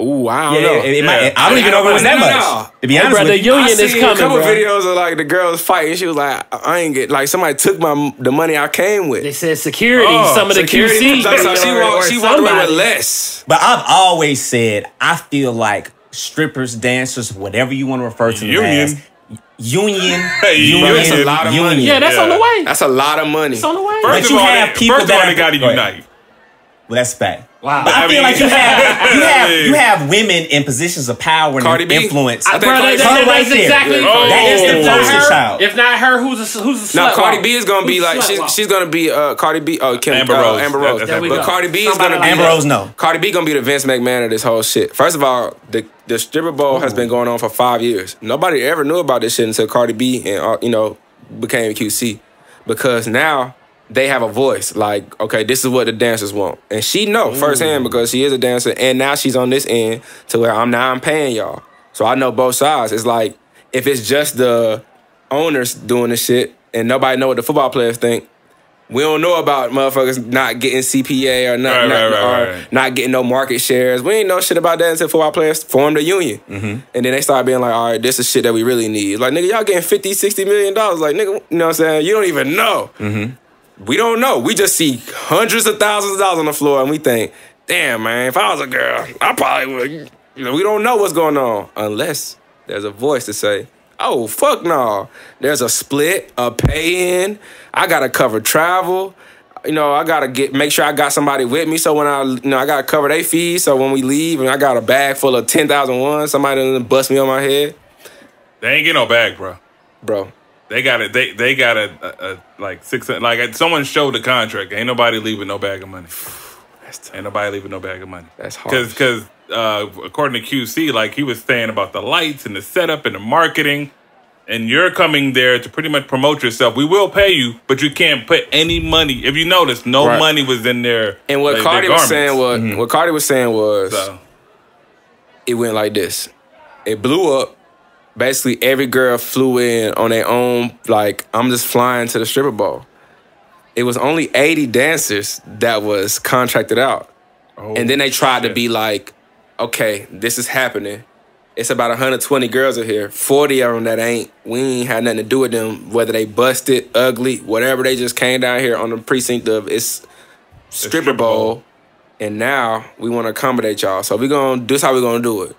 Ooh, I don't Yeah, know. it might. I don't even know if it was that much. To be honest bro, with the you. union I is seen coming, a couple bro. videos of like the girls fighting. She was like, I ain't get like somebody took the money I came with. They said security, Oh, some of the Security, QC. like, so she walked away with somebody. less. But I've always said I feel like strippers, dancers, whatever you want to refer to them Union. as, union, Bro, that's a lot of money. Yeah, that's on the way. That's a lot of money. It's on the way. But First you of all, have people first of all, that they are- got to Go ahead. unite. Well, that's fact. Wow. But I feel mean- like you have women in positions of power and Cardi B? influence. I think Bro, Cardi B- Her right that's there. exactly. Oh. That is the If not poster her, child. if not her, who's a slut? Now Cardi walk? B is gonna be Who's like slut walk? she's gonna be Cardi B. Oh, Kim, Amber Rose. Amber Rose. That's There we But go. Cardi B is Somebody gonna be like Amber Rose, no. Cardi B gonna be the Vince McMahon of this whole shit. First of all, the stripper bowl has been going on for 5 years. Nobody ever knew about this shit until Cardi B and became QC, because now they have a voice. Like, okay, this is what the dancers want, and she know firsthand because she is a dancer, and now she's on this end to where I'm paying y'all, so I know both sides. It's like if it's just the owners doing the shit and nobody know what the football players think. We don't know about motherfuckers not getting CPA or not getting no market shares. We ain't know shit about that until football players formed a union. And then they start being like, all right, this is shit that we really need. Like, nigga, y'all getting $50, $60 million. Like, nigga, you know what I'm saying? You don't even know. We don't know. We just see hundreds of thousands of dollars on the floor and we think, damn, man, if I was a girl, I probably would. We don't know what's going on unless there's a voice to say, oh, fuck no. There's a split, a pay-in. I got to cover travel. I got to make sure I got somebody with me. So when I got to cover their fees. So when we leave and I got a bag full of 10,001, somebody doesn't bust me on my head. They ain't get no bag, bro. Bro. They got it. They got a like 600. Like someone showed the contract. Ain't nobody leaving no bag of money. Ain't nobody leaving no bag of money. That's hard. Because according to QC, like he was saying about the lights and the setup and the marketing, and you're coming there to pretty much promote yourself. We will pay you, but you can't put any money. If you notice, no money was in there. And what Cardi was saying was, what Cardi was saying was, it went like this. It blew up. Basically, every girl flew in on their own, like, I'm just flying to the stripper ball. It was only 80 dancers that was contracted out. And then they tried to be like, okay, this is happening. It's about 120 girls in here. 40 of them that we ain't had nothing to do with them, whether they busted, ugly, whatever. They just came down here on the precinct of it's stripper bowl. And now we want to accommodate y'all. So this how we're going to do it.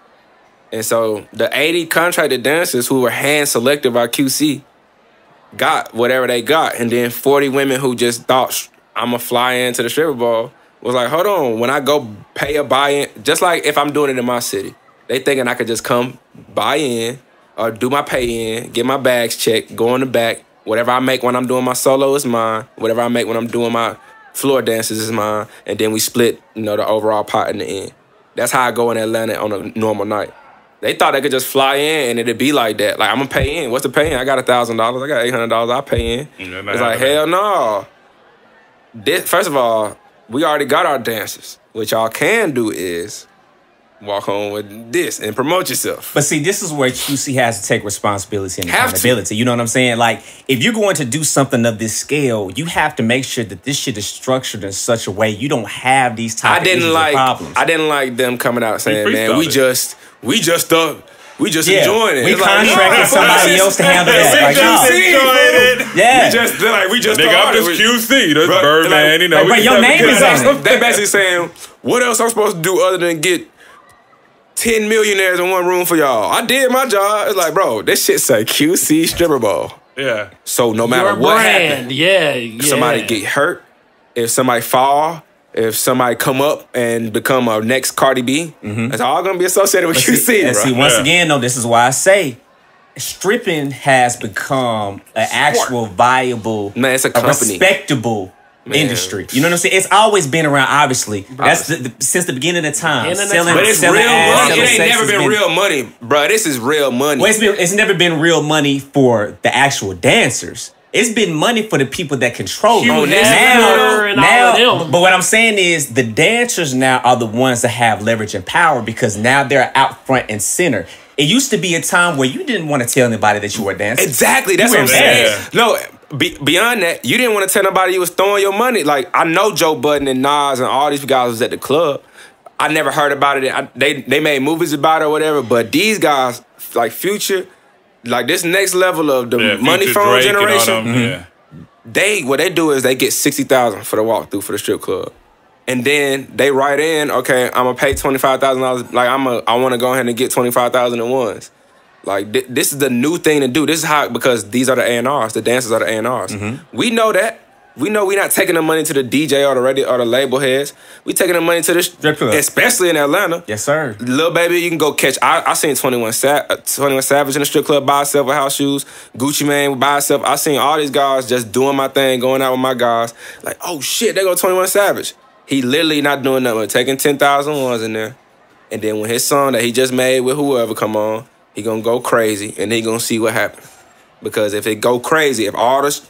And so the 80 contracted dancers who were hand selected by QC got whatever they got. And then 40 women who just thought, I'm going to fly into the stripper ball, was like, hold on, when I go pay a buy-in, just like if I'm doing it in my city, they thinking I could just come buy in or do my pay-in, get my bags checked, go in the back. Whatever I make when I'm doing my solo is mine. Whatever I make when I'm doing my floor dances is mine. And then we split, the overall pot in the end. That's how I go in Atlanta on a normal night. They thought they could just fly in and it'd be like that. Like, I'm going to pay in. What's the pay in? I got $1,000. I got $800. I pay in. It's like, hell no. First of all, we already got our dancers. What y'all can do is walk home with this and promote yourself. But see, this is where QC has to take responsibility and accountability. You know what I'm saying? Like, if you're going to do something of this scale, you have to make sure that this shit is structured in such a way you don't have these type of issues or problems. I didn't like them coming out saying, man, we just enjoying it. We it's contracted like, somebody else to handle that. Like, QC. Yeah. We just nigga, I'm started. just QC. That's Birdman. Like, your name is on it. They basically saying, what else I'm supposed to do other than get 10 millionaires in one room for y'all? I did my job. It's like, bro, this shit say QC stripper ball. Yeah. So no matter what happens, if somebody get hurt, if somebody fall, if somebody come up and become a next Cardi B, it's all gonna be associated with QC. And see, once again, though, this is why I say stripping has become an actual viable, it's a company, respectable industry. You know what I'm saying? It's always been around, obviously. That's since the beginning of time. But it's real money. It ain't never been real money, bro. This is real money. Well, it's never been real money for the actual dancers. It's been money for the people that control it. Now, but what I'm saying is the dancers now are the ones that have leverage and power because now they're out front and center. It used to be a time where you didn't want to tell anybody that you were dancing. Exactly. That's what I'm saying. No, beyond that, you didn't want to tell nobody you was throwing your money. Like, I know Joe Budden and Nas and all these guys was at the club. I never heard about it. They made movies about it or whatever. But these guys, like Future, like this next level of the money phone Drake generation, what they do is they get $60,000 for the walkthrough for the strip club. And then they write in, okay, I'm gonna pay $25,000. Like I want to go ahead and get $25,000 at once. Like this is the new thing to do. This is how, because these are the A&Rs. The dancers are the A&Rs. We know that. We know we're not taking the money to the DJ or the radio or the label heads. We taking the money to the strip club, especially in Atlanta. Yes, sir. Lil Baby, you can go catch. I seen 21 Savage in the strip club by himself with house shoes. Gucci Mane by himself. I seen all these guys just doing my thing, going out with my guys. Like, oh shit, they go 21 Savage. He literally not doing nothing, taking 10,000 ones in there. And then when his song that he just made with whoever come on, he gonna go crazy, and he gonna see what happens. Because if it go crazy, if all this,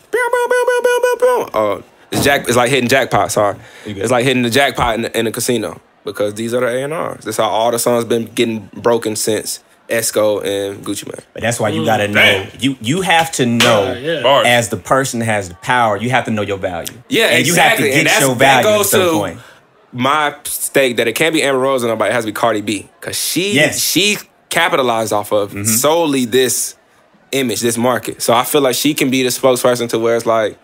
it's like hitting jackpot. Sorry, it's like hitting the jackpot in the casino. Because these are the A&Rs. That's how all the songs been getting broken since Esco and Gucci Mane. But that's why you gotta know. You have to know as the person that has the power. You have to know your value. Yeah, and exactly. You have to get your value at some point. My stake that it can't be Amber Rose or nobody. It has to be Cardi B, because she capitalized off of solely this image, this market. So I feel like she can be the spokesperson to where it's like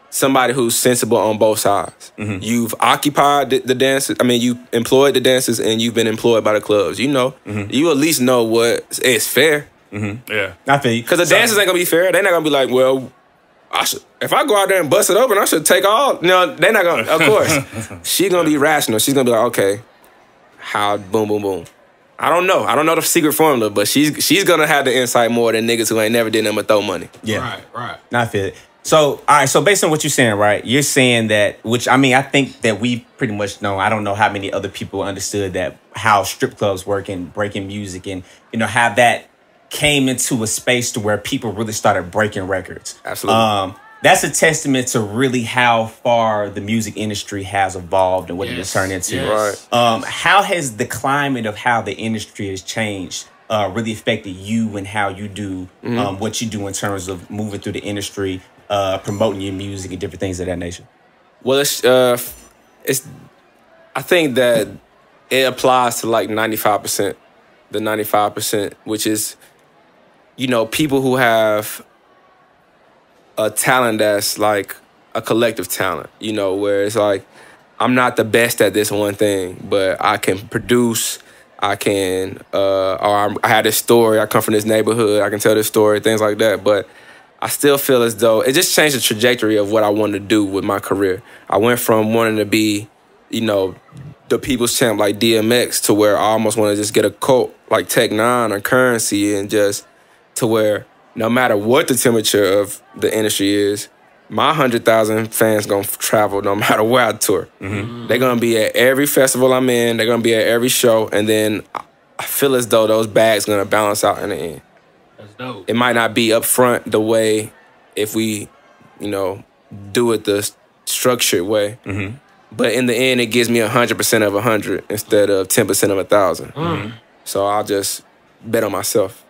somebody who's sensible on both sides. You've occupied the dancers. I mean, you employed the dancers, and you've been employed by the clubs. You know, you at least know what is fair. Yeah, I feel you. Because the dancers ain't gonna be fair. They're not gonna be like, well, if I go out there and bust it open, I should take all. No, they're not gonna. Of course, she's gonna be rational. She's gonna be like, okay, how? Boom, boom, boom. I don't know. I don't know the secret formula, but she's gonna have the insight more than niggas who ain't never did nothing but throw money. Yeah, right. I feel it. So, all right. So, based on what you're saying, right? You're saying that, which I mean, I think that we pretty much know. I don't know how many other people understood that how strip clubs work and breaking music, and how that came into a space to where people really started breaking records. Absolutely. That's a testament to really how far the music industry has evolved and what it has turned into. Yes. Right. How has the climate of how the industry has changed really affected you and how you do what you do in terms of moving through the industry, promoting your music and different things of that nature? Well, it's I think that it applies to like 95%, the 95%, which is, people who have a talent that's like a collective talent, where it's like, I'm not the best at this one thing, but I can produce, I can, or I had this story, I come from this neighborhood, I can tell this story, things like that. But I still feel as though it just changed the trajectory of what I wanted to do with my career. I went from wanting to be, the people's champ like DMX to where I almost want to just get a cult like Tech Nine or Currency, and just to where no matter what the temperature of the industry is, my 100,000 fans gonna travel no matter where I tour. They're gonna be at every festival I'm in. They're gonna be at every show, and then I feel as though those bags gonna balance out in the end. That's dope. It might not be up front the way if we, do it the structured way, but in the end, it gives me 100% of 100 instead of 10% of 1,000. So I'll just bet on myself.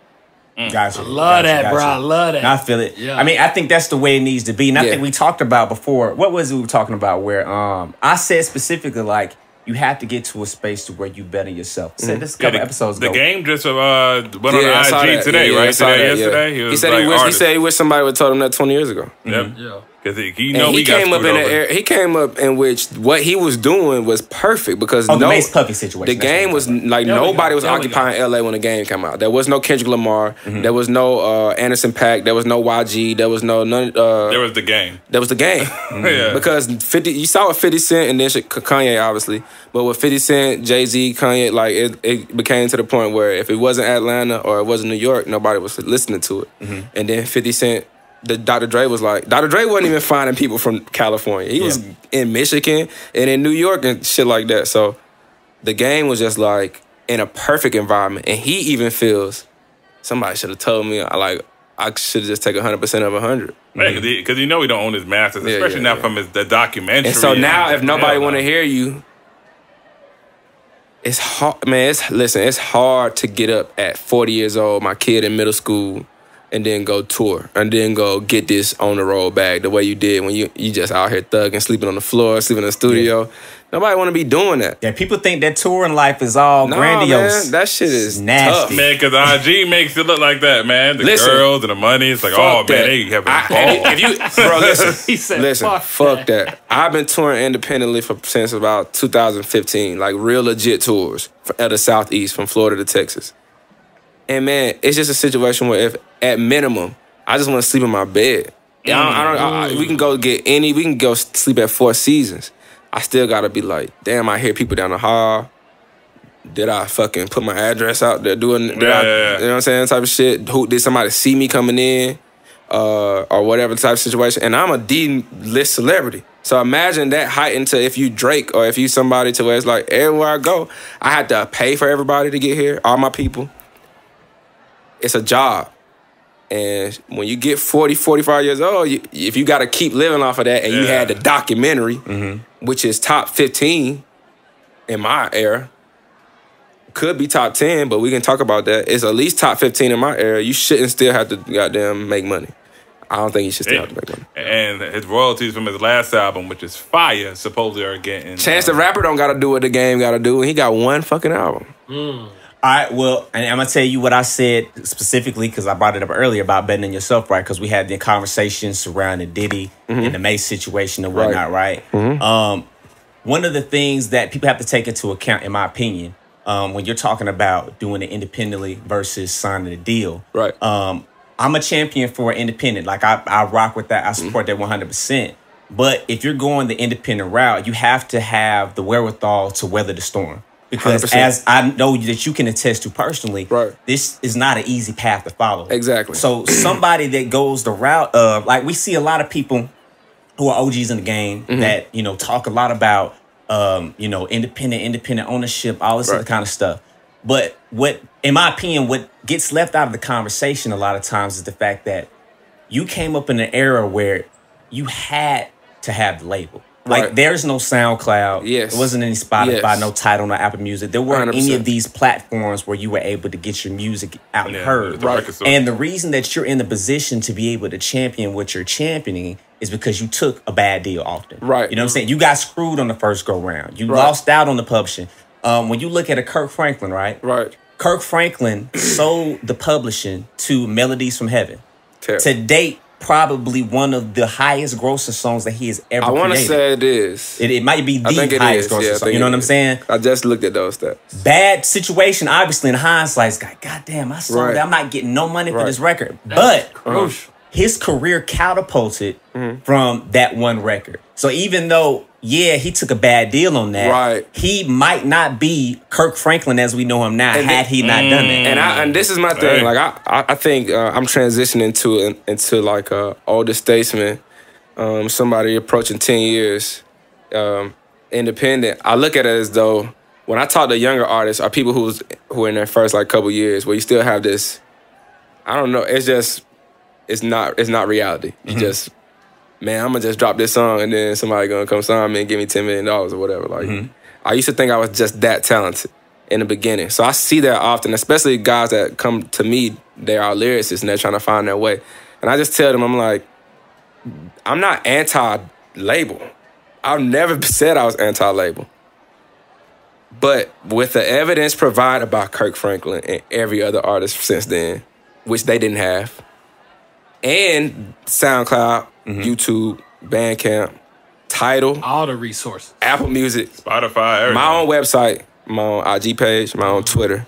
Gotcha. I love that, bro. I love that. I feel it. Yeah. I mean, I think that's the way it needs to be. And I think we talked about before. What was it we were talking about? Where I said specifically, like, you have to get to a space to where you better yourself. I said this a couple episodes ago. The game just went on IG today, right? Yesterday. He said he wished somebody would have told him that 20 years ago. Yep. Yeah. Because he came up in an era. He came up in which what he was doing was perfect, because the Mace Puffy situation. The game was like nobody was occupying LA when the game came out. There was no Kendrick Lamar. There was no Anderson .Paak. There was no YG. There was no none. There was the game. There was the game. Because 50, you saw with 50 Cent and then Kanye obviously, but with 50 Cent, Jay-Z, Kanye, like it became to the point where if it wasn't Atlanta or it wasn't New York, nobody was listening to it. And then 50 Cent. Dr. Dre was like, Dr. Dre wasn't even finding people from California. He was in Michigan and in New York and shit like that. So the game was just like in a perfect environment. And he even feels, somebody should have told me, I should have just taken 100% of 100. Because we don't own his masters, especially now from the documentary. And so now if nobody want to hear you, it's hard, man. It's hard to get up at 40 years old, my kid in middle school, and then go tour and then go get this on the road bag the way you did when you just out here thugging, sleeping on the floor, sleeping in the studio. Yeah. Nobody want to be doing that. Yeah, people think that touring life is all grandiose. Man, that shit is nasty. tough. Man, because IG makes it look like that, man. The listen, girls and the money. It's like, oh, that. man, they having balls. If you, bro, listen. He said, listen, fuck that. I've been touring independently since about 2015, like real legit tours at the Southeast, from Florida to Texas. And, man, it's just a situation where if, at minimum, I just want to sleep in my bed. We can go we can go sleep at Four Seasons. I still gotta be like, damn, I hear people down the hall. Did I fucking put my address out there doing, you know what I'm saying, type of shit? Did somebody see me coming in? Or whatever type of situation. And I'm a D-list celebrity. So imagine that heightened to if you Drake or if you somebody to where it's like, everywhere I go, I had to pay for everybody to get here, all my people. It's a job. And when you get 40, 45 years old, if you got to keep living off of that, and you had the documentary, which is top 15 in my era, could be top 10, but we can talk about that. It's at least top 15 in my era. You shouldn't still have to goddamn make money. I don't think you should still have to make money. And his royalties from his last album, which is fire, supposedly are getting... Chance the Rapper don't got to do what the game got to do, and he got one fucking album. All right, well, and I'm going to tell you what I said specifically because I brought it up earlier about betting on yourself, right? Because we had the conversation surrounding Diddy and the Mace situation and whatnot, right? One of the things that people have to take into account, in my opinion, when you're talking about doing it independently versus signing a deal, right? I'm a champion for independent. Like, I rock with that. I support that 100%. But if you're going the independent route, you have to have the wherewithal to weather the storm. Because 100%. As I know that you can attest to personally, this is not an easy path to follow. Exactly. So somebody that goes the route of, like, we see a lot of people who are OGs in the game that, you know, talk a lot about, you know, independent ownership, all this other kind of stuff. But what, in my opinion, what gets left out of the conversation a lot of times is the fact that you came up in an era where you had to have the label. Like, there's no SoundCloud. There wasn't any Spotify, no Tidal, no Apple Music. There weren't 100%. Any of these platforms where you were able to get your music out and heard. And the reason that you're in the position to be able to champion what you're championing is because you took a bad deal often. You know what I'm saying? You got screwed on the first go-round. You lost out on the publishing. When you look at a Kirk Franklin, Kirk Franklin sold the publishing to Melodies from Heaven. To date, probably one of the highest grossing songs that he has ever created. I want to say it is. It might be the highest grossing song. You know what I'm saying? I just looked at those stats. Bad situation, obviously, in hindsight. It's like, goddamn, I sold that. I'm not getting no money for this record. But his career catapulted from that one record. So even though, he took a bad deal on that, he might not be Kirk Franklin as we know him now had he not done that. And this is my thing. Like, I think I'm transitioning into like a older statesman, somebody approaching 10 years, independent. I look at it as though when I talk to younger artists or people who are in their first like couple years, where you still have this, I don't know, it's not reality. You just, man, I'm gonna just drop this song and then somebody gonna come sign me and give me $10 million or whatever. Like, I used to think I was just that talented in the beginning. So I see that often, especially guys that come to me, they are lyricists and they're trying to find their way. And I just tell them, I'm like, I'm not anti-label. I've never said I was anti-label. But with the evidence provided by Kirk Franklin and every other artist since then, which they didn't have, and SoundCloud, YouTube, Bandcamp, Tidal, all the resources, Apple Music, Spotify, everything. My own website, my own IG page, my own Twitter,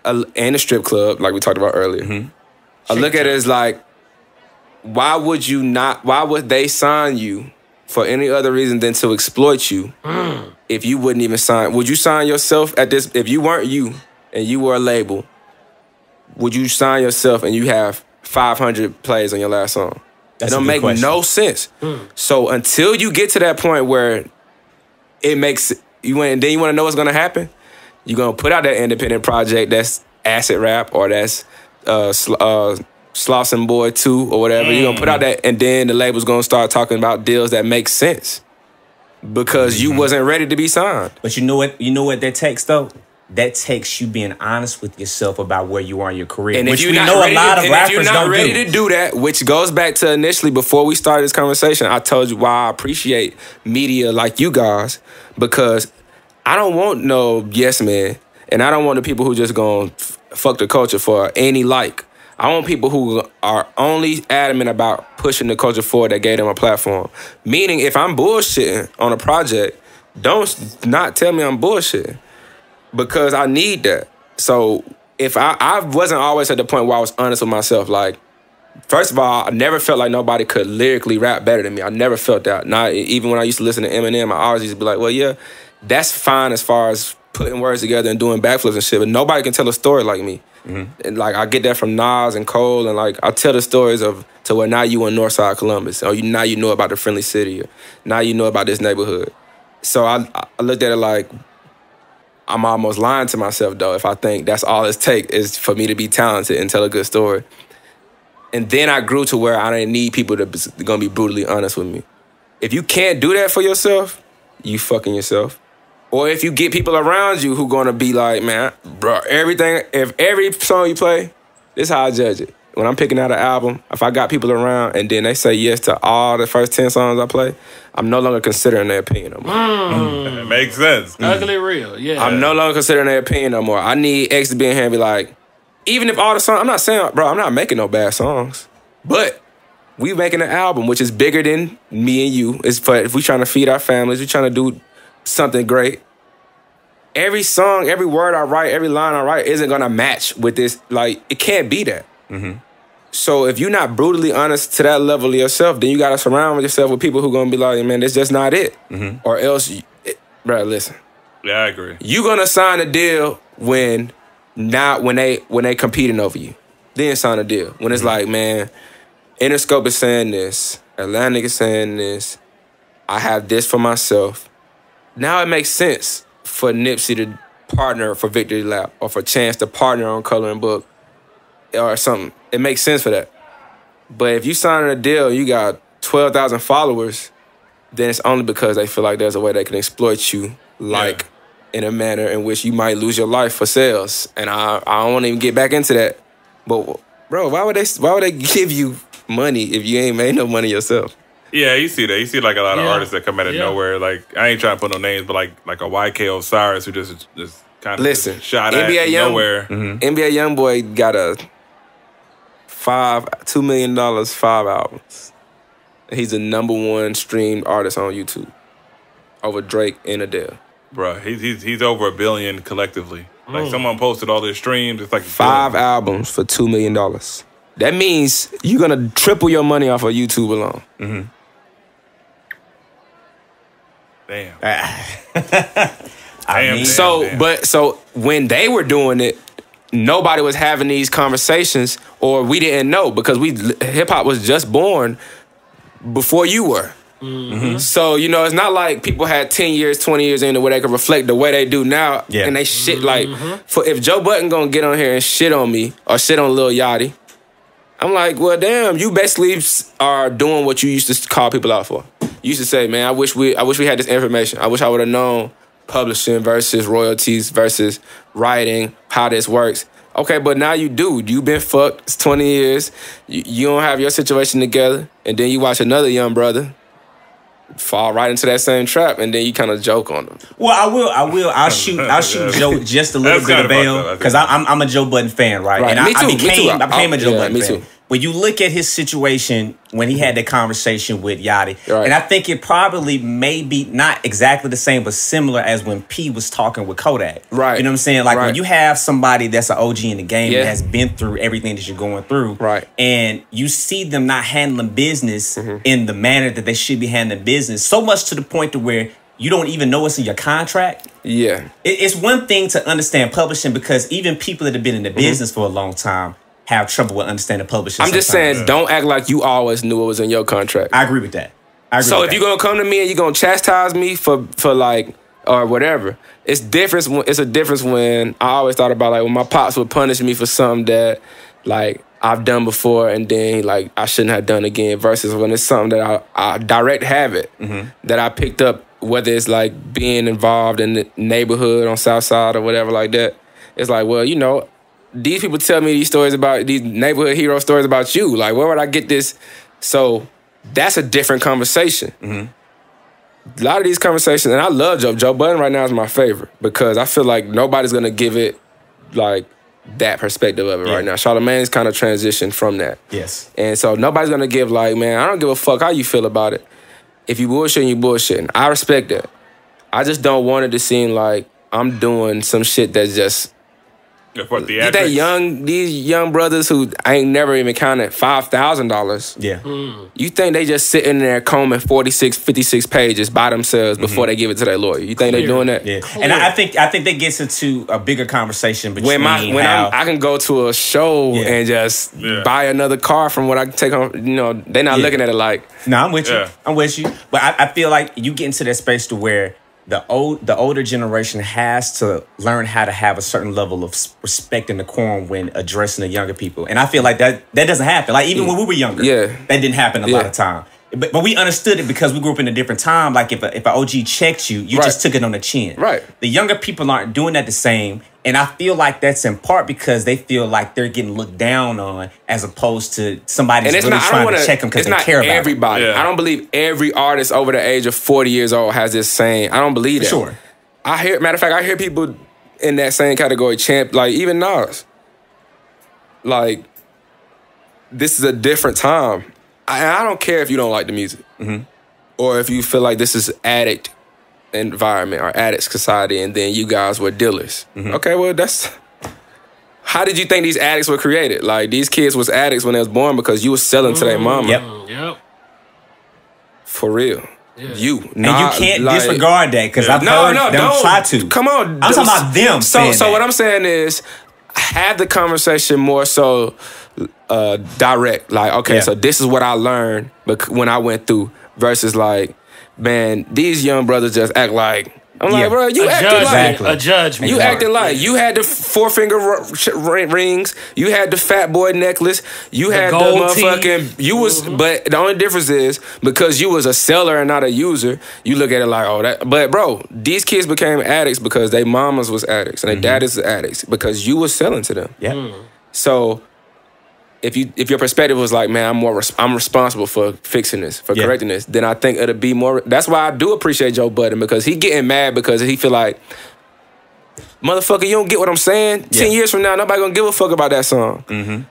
and the strip club, like we talked about earlier. I look at it as like, why would they sign you for any other reason than to exploit you if you wouldn't even sign? Would you sign yourself at this, if you weren't you and you were a label, would you sign yourself and you have 500 plays on your last song? It don't make no sense. So until you get to that point where it makes you, and then you want to know what's gonna happen, you're gonna put out that independent project that's acid rap or that's Slauson Boy 2 or whatever. You're gonna put out that, and then the label's gonna start talking about deals that make sense because you wasn't ready to be signed. But you know what that takes though? that takes you being honest with yourself about where you are in your career. And which if we you're know not a lot of rappers if you're not don't ready do. to do that, which goes back to initially before we started this conversation, I told you why I appreciate media like you guys, because I don't want no yes man, and I don't want the people who just gonna fuck the culture for any like. I want people who are only adamant about pushing the culture forward that gave them a platform. Meaning, if I'm bullshitting on a project, don't not tell me I'm bullshitting, because I need that. So if I wasn't always at the point where I was honest with myself. Like, first of all, I never felt like nobody could lyrically rap better than me. I never felt that. Not even when I used to listen to Eminem, I always used to be like, well, yeah, that's fine as far as putting words together and doing backflips and shit, but nobody can tell a story like me. And like, I get that from Nas and Cole, and like, I tell the stories of to where now you in Northside Columbus, or now you know about the friendly city, or now you know about this neighborhood. So I looked at it like, I'm almost lying to myself though if I think that's all it takes is for me to be talented and tell a good story. And then I grew to where I didn't need people to be gonna be brutally honest with me. If you can't do that for yourself, you fucking yourself. Or if you get people around you who gonna be like, man, bro, if every song you play, this is how I judge it. When I'm picking out an album, if I got people around and then they say yes to all the first 10 songs I play, I'm no longer considering their opinion no more. It makes sense. Ugly real, yeah. I'm no longer considering their opinion no more. I need X to be in here and be like, even if all the songs, I'm not saying, bro, I'm not making no bad songs, but we making an album which is bigger than me and you. It's for if we trying to feed our families, we trying to do something great. Every song, every word I write, every line I write isn't gonna match with this. Like, it can't be that. So if you're not brutally honest to that level of yourself, then you gotta surround yourself with people who gonna be like, man, that's just not it. Or else, bro, listen. Yeah, I agree. You gonna sign a deal when they competing over you. Then sign a deal. When it's like, man, Interscope is saying this, Atlantic is saying this, I have this for myself. Now it makes sense for Nipsey to partner for Victory Lap, or for Chance to partner on Coloring Book or something. It makes sense for that. But if you sign a deal, you got 12,000 followers, then it's only because they feel like there's a way they can exploit you, like in a manner in which you might lose your life for sales. And I don't want to even get back into that. But bro, why would they give you money if you ain't made no money yourself? Yeah, you see that. You see like a lot of artists that come out of nowhere. Like, I ain't trying to put no names, but like a YK Osiris who just kind of shot at nowhere. NBA Youngboy got a $2 million 5 albums. He's the #1 streamed artist on YouTube over Drake and Adele. Bro, he's over 1 billion collectively. Like, someone posted all their streams. It's like 5 albums for $2 million. That means you're gonna triple your money off of YouTube alone. Damn. So when they were doing it, nobody was having these conversations, or we didn't know, because hip hop was just born before you were. So, you know, it's not like people had 10 years, 20 years into where they could reflect the way they do now. And they shit like, if Joe Budden gonna get on here and shit on me or shit on Lil Yachty, I'm like, well, damn, you basically are doing what you used to call people out for. You used to say, man, I wish we had this information. I wish I would have known publishing versus royalties versus writing, how this works. Okay, but now you do. You've been fucked. It's 20 years. You don't have your situation together. And then you watch another young brother fall right into that same trap, and then you kind of joke on them. Well, I'll shoot Joe just a little bit of bail, because I'm a Joe Budden fan, right? And me too. I became a Joe Budden fan. Too. When you look at his situation when he had the conversation with Yachty, and I think it probably may be not exactly the same, but similar as when P was talking with Kodak. Right. You know what I'm saying? Like, when you have somebody that's an OG in the game that has been through everything that you're going through, and you see them not handling business in the manner that they should be handling business, so much to the point to where you don't even know what's in your contract. Yeah. It's one thing to understand publishing, because even people that have been in the business for a long time have trouble with understanding publishing. I'm just saying, don't act like you always knew what was in your contract. I agree with that. So if you're gonna come to me and you're gonna chastise me for like, or whatever, it's a difference when I always thought about, like, when my pops would punish me for something that, like, I've done before and then, like, I shouldn't have done again, versus when it's something that I direct habit that I picked up whether it's like being involved in the neighborhood on South Side or whatever like that, it's like, well, you know, these people tell me these stories about these neighborhood hero stories about you. Like, where would I get this? So that's a different conversation. A lot of these conversations, and I love Joe Budden right now is my favorite because I feel like nobody's gonna give it like that perspective of it right now. Charlamagne's kind of transitioned from that. Yes. And so nobody's gonna give like, man, I don't give a fuck how you feel about it. If you bullshitting, you bullshitting. I respect that. I just don't want it to seem like I'm doing some shit that's just. For You think these young brothers who ain't never even counted $5,000. Yeah. You think they just sitting there combing 46, 56 pages by themselves before they give it to their lawyer? You think they doing that? Yeah. And I think that gets into a bigger conversation between when I can go to a show and just buy another car from what I can take on. You know, they're not looking at it like. No, I'm with you. I'm with you. But I feel like you get into that space to where the older generation has to learn how to have a certain level of respect and decorum when addressing the younger people. And I feel like that doesn't happen. Like even when we were younger, that didn't happen a lot of time. But we understood it because we grew up in a different time. Like if an OG checked you, you just took it on the chin. Right. The younger people aren't doing that the same. And I feel like that's in part because they feel like they're getting looked down on as opposed to somebody's really trying to check them because they care about everybody. them. I don't believe every artist over the age of 40 years old has this same. I don't believe that. Sure. Matter of fact, I hear people in that same category champ, like even Nas. Like, this is a different time. I don't care if you don't like the music. Or if you feel like this is addict environment or addict society and then you guys were dealers. Okay, well, that's... How did you think these addicts were created? Like, these kids was addicts when they was born because you was selling to their mama. Yep. For real. Yeah. You. And you can't disregard that because I've heard them don't try to. Come on. I'm talking about them. So what I'm saying is, have the conversation more so direct. Like, okay, so this is what I learned when I went through versus like, man, these young brothers just act like, I'm like, bro, you acting like a judgment. You acting like you had the 4-finger rings, you had the fat boy necklace, you had the motherfucking you was. But the only difference is because you was a seller and not a user, you look at it like, oh, that. But bro, these kids became addicts because their mamas was addicts and their daddies was addicts because you was selling to them. So if your perspective was like, man, I'm responsible for fixing this, for correcting this, then I think it'll be more. That's why I do appreciate Joe Budden because he getting mad because he feel like, motherfucker, you don't get what I'm saying. 10 years from now, nobody gonna give a fuck about that song.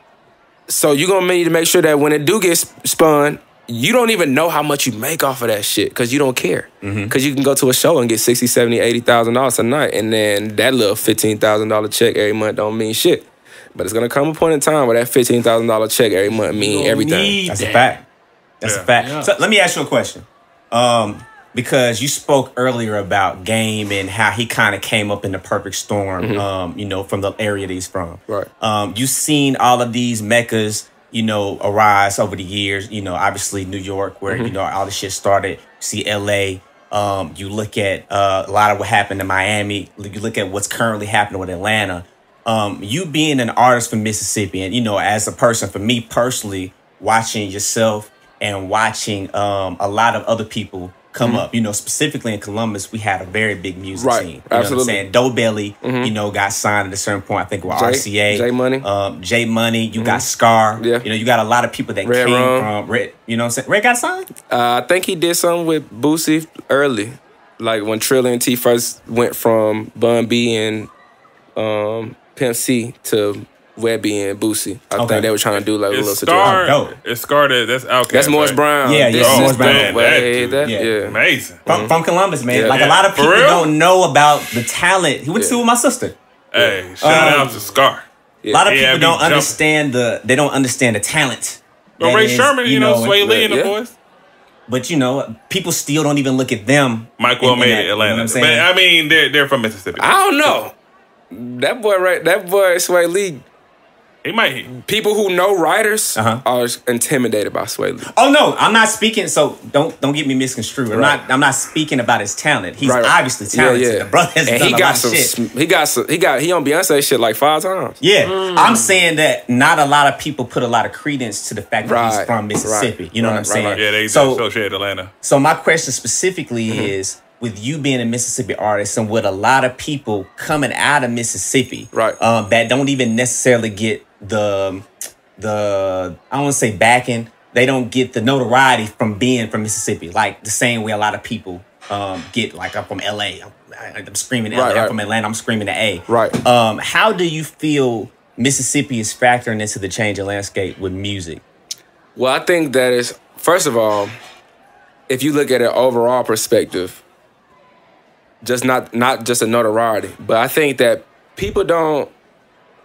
So you gonna need to make sure that when it do get spun, you don't even know how much you make off of that shit because you don't care. Because you can go to a show and get $60,000, $70,000, $80,000 a night, and then that little $15,000 check every month don't mean shit. But it's gonna come a point in time where that $15,000 check every month mean everything. That's a fact. That's a fact. Yeah. So let me ask you a question. Because you spoke earlier about Game and how he kind of came up in the perfect storm, you know, from the area that he's from. Right. You've seen all of these meccas, you know, arise over the years. You know, obviously New York, where, you know, all the shit started. You see LA. You look at a lot of what happened in Miami. You look at what's currently happening with Atlanta. You being an artist from Mississippi, and, you know, as a person, for me personally, watching yourself and watching a lot of other people come up, you know, specifically in Columbus, we had a very big music scene. You know what I'm saying? Doe Belly, you know, got signed at a certain point, I think, with RCA. J Money. J Money, you got Scar. You know, you got a lot of people that came from Red, you know what I'm saying? Red got signed? I think he did something with Boosie early. Like when Trill and T first went from Bun B and Pimp C to Webby and Boosie. I think they were trying to do like a little situation. It's Scar that's Outkast. That's Morris Brown. Yeah, Morris Brown. Amazing. From Columbus, man. Like a lot of people don't know about the talent. He went to school with my sister. Hey, shout out to Scar. A lot of people don't understand the talent. But Ray Sherman, you know, Sway Lee and the boys. But, you know, people still don't even look at them. Mike Will made it Atlanta. You know what I'm saying? But I mean, they're from Mississippi. I don't know. That boy Sway Lee. He might. People who know writers are intimidated by Sway Lee. Oh no, I'm not speaking. So don't get me misconstrued. I'm not speaking about his talent. He's obviously talented. The brother has done a lot of shit. He on Beyonce shit like 5 times. Yeah, I'm saying that not a lot of people put a lot of credence to the fact that he's from Mississippi. You know what I'm saying? Yeah, they associate Atlanta. So my question specifically is, with you being a Mississippi artist and with a lot of people coming out of Mississippi, Right. That don't even necessarily get the I don't want to say backing. They don't get the notoriety from being from Mississippi, like the same way a lot of people get. Like, I'm from LA, I'm screaming LA. Right. I'm from Atlanta, I'm screaming the A. Right. How do you feel Mississippi is factoring into the changing landscape with music? Well, I think that is, first of all, if you look at an overall perspective, just not just a notoriety, but I think that people don't,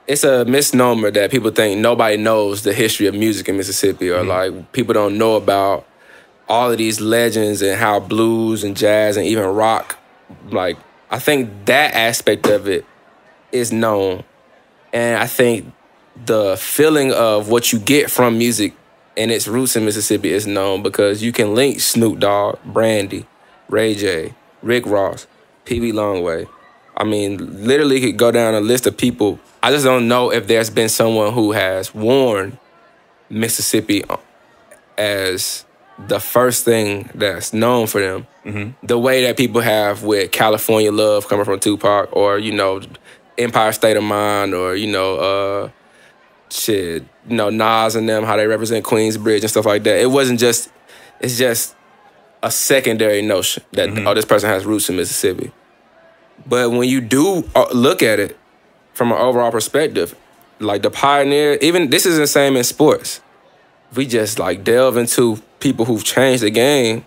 it's a misnomer that people think nobody knows the history of music in Mississippi, or like people don't know about all of these legends and how blues and jazz and even rock, like, I think that aspect of it is known. And I think the feeling of what you get from music and its roots in Mississippi is known, because you can link Snoop Dogg, Brandy, Ray J, Rick Ross, Pee-wee Longway. I mean, literally could go down a list of people. I just don't know if there's been someone who has worn Mississippi as the first thing that's known for them. The way that people have with California Love coming from Tupac, or, you know, Empire State of Mind, or, you know, Nas and them, how they represent Queensbridge and stuff like that. It wasn't just, it's just a secondary notion that, oh, this person has roots in Mississippi. But when you do look at it from an overall perspective, like the pioneer, even this is the same in sports. If we just like delve into people who've changed the game,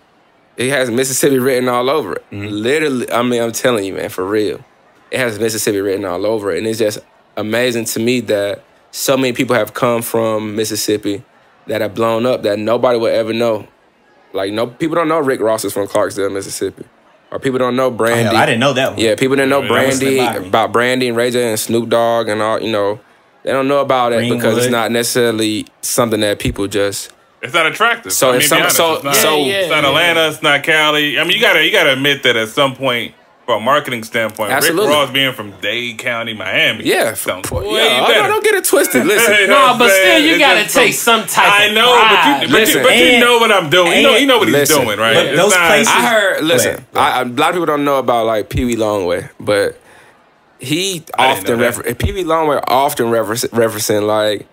it has Mississippi written all over it. Literally, I mean, I'm telling you, man, for real. It has Mississippi written all over it. And it's just amazing to me that so many people have come from Mississippi that have blown up that nobody would ever know. Like, no, people don't know Rick Ross is from Clarksdale, Mississippi. Or people don't know Brandy. Oh, I didn't know that one. Yeah, people didn't know Brandy, about Brandy and Ray J and Snoop Dogg and all, you know. They don't know about it because it's not necessarily something that people just... It's not attractive. So, I mean, it's not Atlanta, it's not Cali. I mean, you gotta admit that at some point, from a marketing standpoint, Absolutely. Rick Ross being from Dade County, Miami. Yeah, sounds yeah. way better. Don't get it twisted. Listen, You know what No, I'm but still, saying? you It's gotta just take some type I of know, pride. but you know what I'm doing. You know what he's doing, right? But It's those not- places- I heard. Listen, Go ahead. a lot of people don't know about like Pee-wee Longway, but he often Pee-wee Longway often referencing like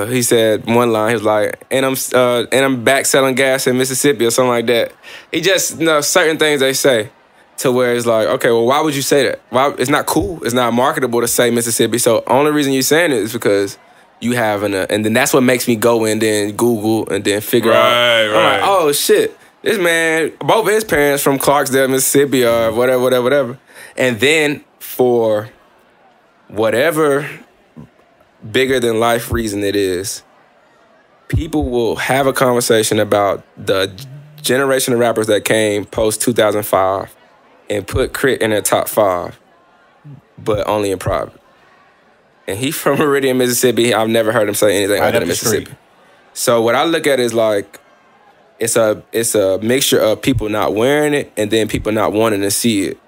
he said one line. He was like, "And I'm back selling gas in Mississippi" or something like that. He just certain things they say to where it's like, okay, well, why would you say that? Why? It's not cool. It's not marketable to say Mississippi. So only reason you're saying it is because you have and then that's what makes me go and then Google and then figure out. I'm like, oh shit, this man, both his parents from Clarksdale, Mississippi, or whatever. And then for whatever bigger than life reason it is, people will have a conversation about the generation of rappers that came post 2005 and put Crit in their top 5, but only in private. And he from Meridian, Mississippi. I've never heard him say anything other than Mississippi. So what I look at is like, it's a mixture of people not wearing it and then people not wanting to see it,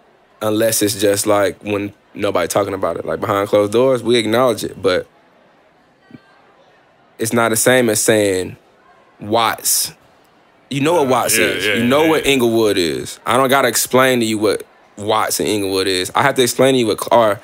unless it's just like when nobody talking about it. Like behind closed doors, we acknowledge it, but it's not the same as saying Watts. You know what Watts is. You know what Inglewood is. I don't gotta explain to you what Watts and Inglewood is. I have to explain to you what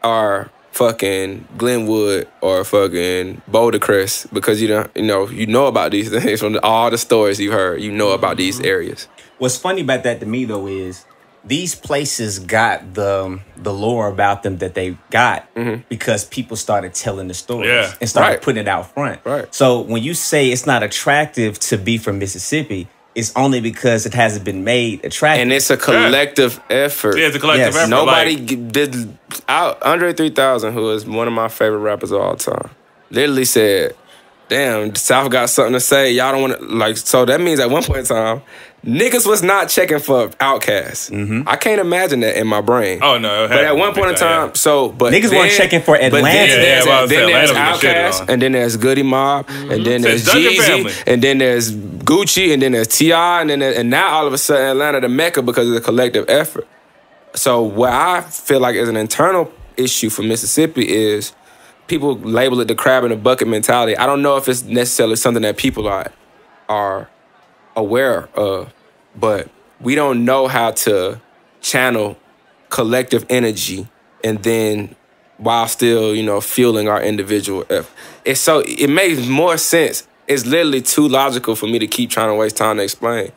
our fucking Glenwood or fucking Boulder Crest, because you know about these things from all the stories you heard. You know about these areas. What's funny about that to me though is these places got the lore about them that they got because people started telling the stories and started putting it out front. Right. So when you say it's not attractive to be from Mississippi, it's only because it hasn't been made attractive. And it's a collective effort. Yeah, it's a collective effort. Nobody did. Andre 3000, who is one of my favorite rappers of all time, literally said, damn, the South got something to say. Y'all don't want to, like, so that means at one point in time, niggas was not checking for Outkast. I can't imagine that in my brain. Oh, no. But at one point in time, but niggas weren't checking for Atlanta. Then there's Outkast, and then there's Goody Mob, and then there's Jeezy, and then there's Gucci, and then there's T.I., and now all of a sudden Atlanta the Mecca because of the collective effort. So what I feel like is an internal issue for Mississippi is people label it the crab in the bucket mentality. I don't know if it's necessarily something that people are aware of, but we don't know how to channel collective energy and then while still, fueling our individual effort. It makes more sense. It's literally too logical for me to keep trying to waste time to explain.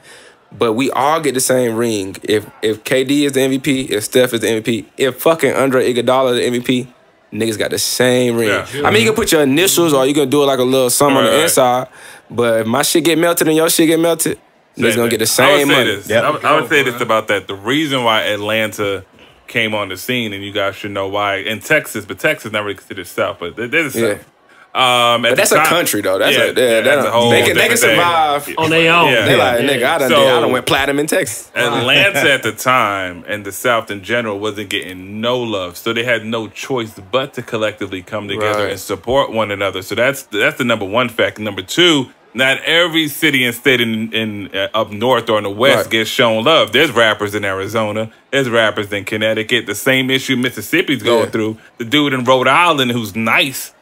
But we all get the same ring. If KD is the MVP, if Steph is the MVP, if fucking Andre Iguodala is the MVP, niggas got the same ring. Yeah. I mean, you can put your initials or you can do it like a little something on the inside. But if my shit get melted and your shit get melted, niggas gonna get the same money. I would say this about that. The reason why Atlanta came on the scene, and you guys should know why, in Texas, but Texas not really considered South, but they're the South. But that's a country though. That's a whole. They can survive on their own. They like, nigga, I done went platinum in Texas. Atlanta at the time and the South in general wasn't getting no love, so they had no choice but to collectively come together and support one another. So that's the number one fact. Number two, not every city and state in up north or in the west gets shown love. There's rappers in Arizona. There's rappers in Connecticut. The same issue Mississippi's going through. The dude in Rhode Island who's nice.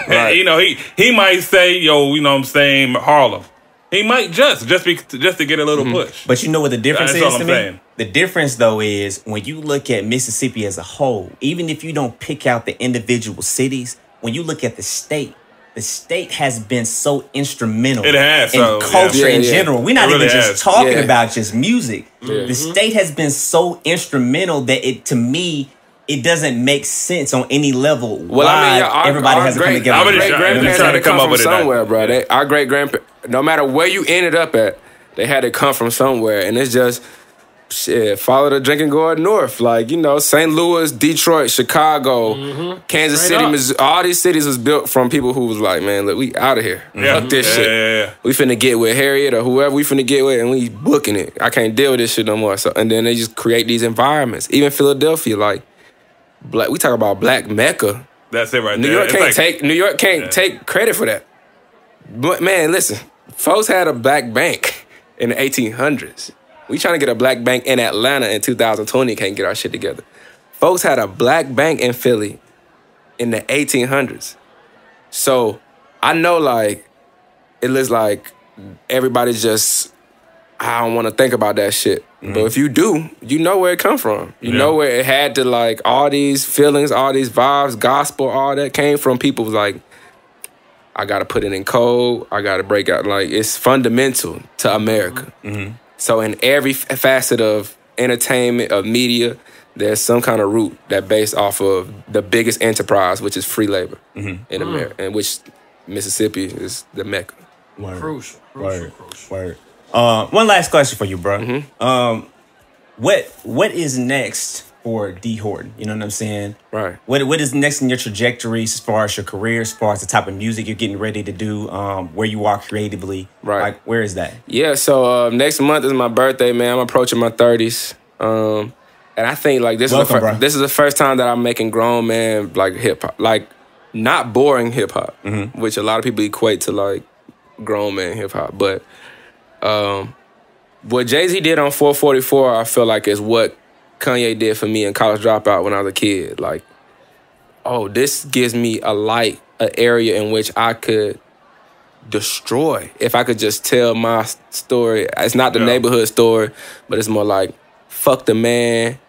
Right. He might say, yo, what I'm saying, Harlem. He might just to get a little push. But you know what the difference That's is all to I'm me? saying. The difference, though, is when you look at Mississippi as a whole, even if you don't pick out the individual cities, when you look at the state has been so instrumental in culture in general. We're not really even just talking about just music. The state has been so instrumental that to me, it doesn't make sense on any level why everybody has to come together. Our great-grandparents had to come from somewhere, bro. Our great-grandparents, no matter where you ended up at, they had to come from somewhere. And it's just, follow the drinking going north. Like, St. Louis, Detroit, Chicago, Kansas City, Missouri. All these cities was built from people who was like, man, look, we out of here. Fuck this shit. Yeah. We finna get with Harriet or whoever we finna get with, and we booking it. I can't deal with this shit no more. So, and then they just create these environments. Even Philadelphia, like, we talk about Black Mecca. That's it right New there. New York can't take credit for that. But man, listen, folks had a black bank in the 1800s. We trying to get a black bank in Atlanta in 2020, can't get our shit together. Folks had a black bank in Philly in the 1800s. So I know, like, it looks like everybody's just, I don't want to think about that shit. But if you do, you know where it come from. You know where it had to, like, all these feelings, all these vibes, gospel, all that came from people was like, I got to put it in code. I got to break out. Like, it's fundamental to America. So in every facet of entertainment, of media, there's some kind of root that based off of the biggest enterprise, which is free labor in America, and which Mississippi is the Mecca. Crucial. One last question for you, bro. What is next for D Horton? You know what I'm saying? Right. What is next in your trajectory as far as your career, as far as the type of music you're getting ready to do, where you are creatively? Right. Like, where is that? Yeah, so next month is my birthday, man. I'm approaching my 30s. And I think, like, this is the first time that I'm making grown man, like, hip-hop. Like, not boring hip-hop, which a lot of people equate to, like, grown man hip-hop. But what Jay-Z did on 444, I feel like is what Kanye did for me in College Dropout when I was a kid. Like, this gives me an area in which I could destroy if I could just tell my story. It's not the neighborhood story, but it's more like, fuck the man,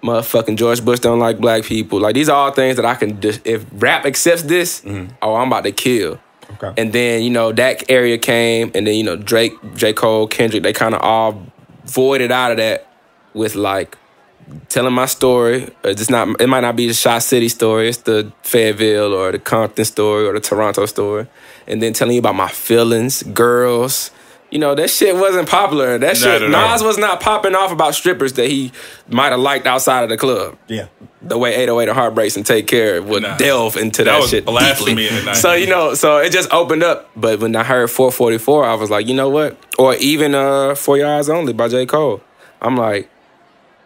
motherfucking George Bush don't like black people. Like, these are all things that I can, if rap accepts this, I'm about to kill. Okay. And then, that area came, and then, Drake, J. Cole, Kendrick, they kind of all voided out of that with, like, telling my story. It might not be the Shot City story. It's the Fayetteville or the Compton story or the Toronto story. And then telling you about my feelings, girls. That shit wasn't popular. Nas was not popping off about strippers that he might have liked outside of the club. Yeah. The way 808 and Heartbreaks and Take Care would delve into that shit deeply. In the 90s. So it just opened up. But when I heard 444, I was like, you know what? Or even For Your Eyes Only by J. Cole. I'm like,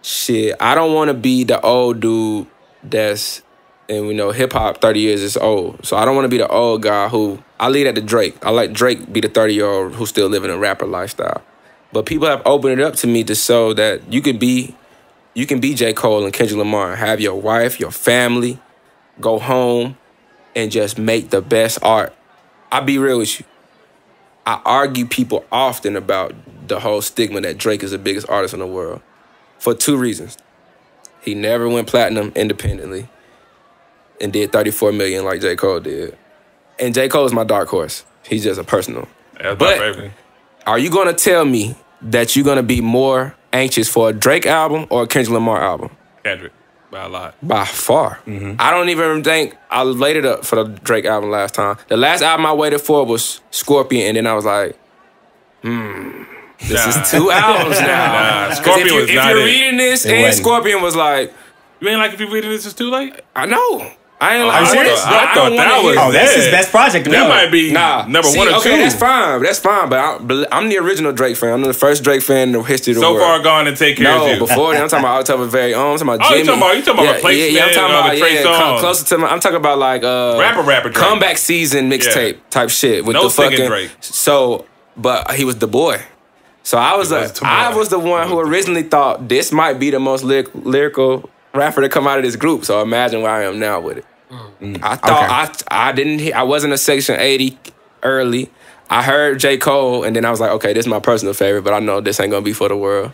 shit, I don't want to be the old dude that's, and hip-hop 30 years is old. So I don't want to be the old guy who, I lead at the Drake. I let Drake be the 30-year-old who's still living a rapper lifestyle. But people have opened it up to me to show that you can be J. Cole and Kendrick Lamar, have your wife, your family, go home, and just make the best art. I'll be real with you. I argue people often about the whole stigma that Drake is the biggest artist in the world for 2 reasons. He never went platinum independently and did 34 million like J. Cole did. And J. Cole is my dark horse. He's just a personal. That's my favorite. Are you going to tell me that you're going to be more anxious for a Drake album or a Kendrick Lamar album? Kendrick, by a lot. By far. I don't even think I waited up for the Drake album last time. The last album I waited for was Scorpion, and then I was like, this is 2 albums now. Nah, Scorpion was not If you're it. reading this, It and wasn't. Scorpion was like, You ain't like if you're reading this, it's too late? I know. I ain't I like serious? I thought that was Oh, that's his dead. best project. That might be number 1 or 2. Okay, that's fine. That's fine. But I'm the original Drake fan. I'm the first Drake fan in the history of the So world. far gone and take care of No, you. before that, I'm talking about October Very Own. I'm talking about Oh, you Jimmy. talking about Replacement I'm talking and about Trey Songz. closer to my. I'm talking about like Rapper Drake. comeback season mixtape type shit with No the singing fucking Drake. So, but he was the boy. So I was the one who originally thought this might be the most lyrical rapper to come out of this group. So imagine where I am now with it. I thought I wasn't a Section 80 early. I heard J. Cole and then I was like, okay, this is my personal favorite, but I know this ain't gonna be for the world.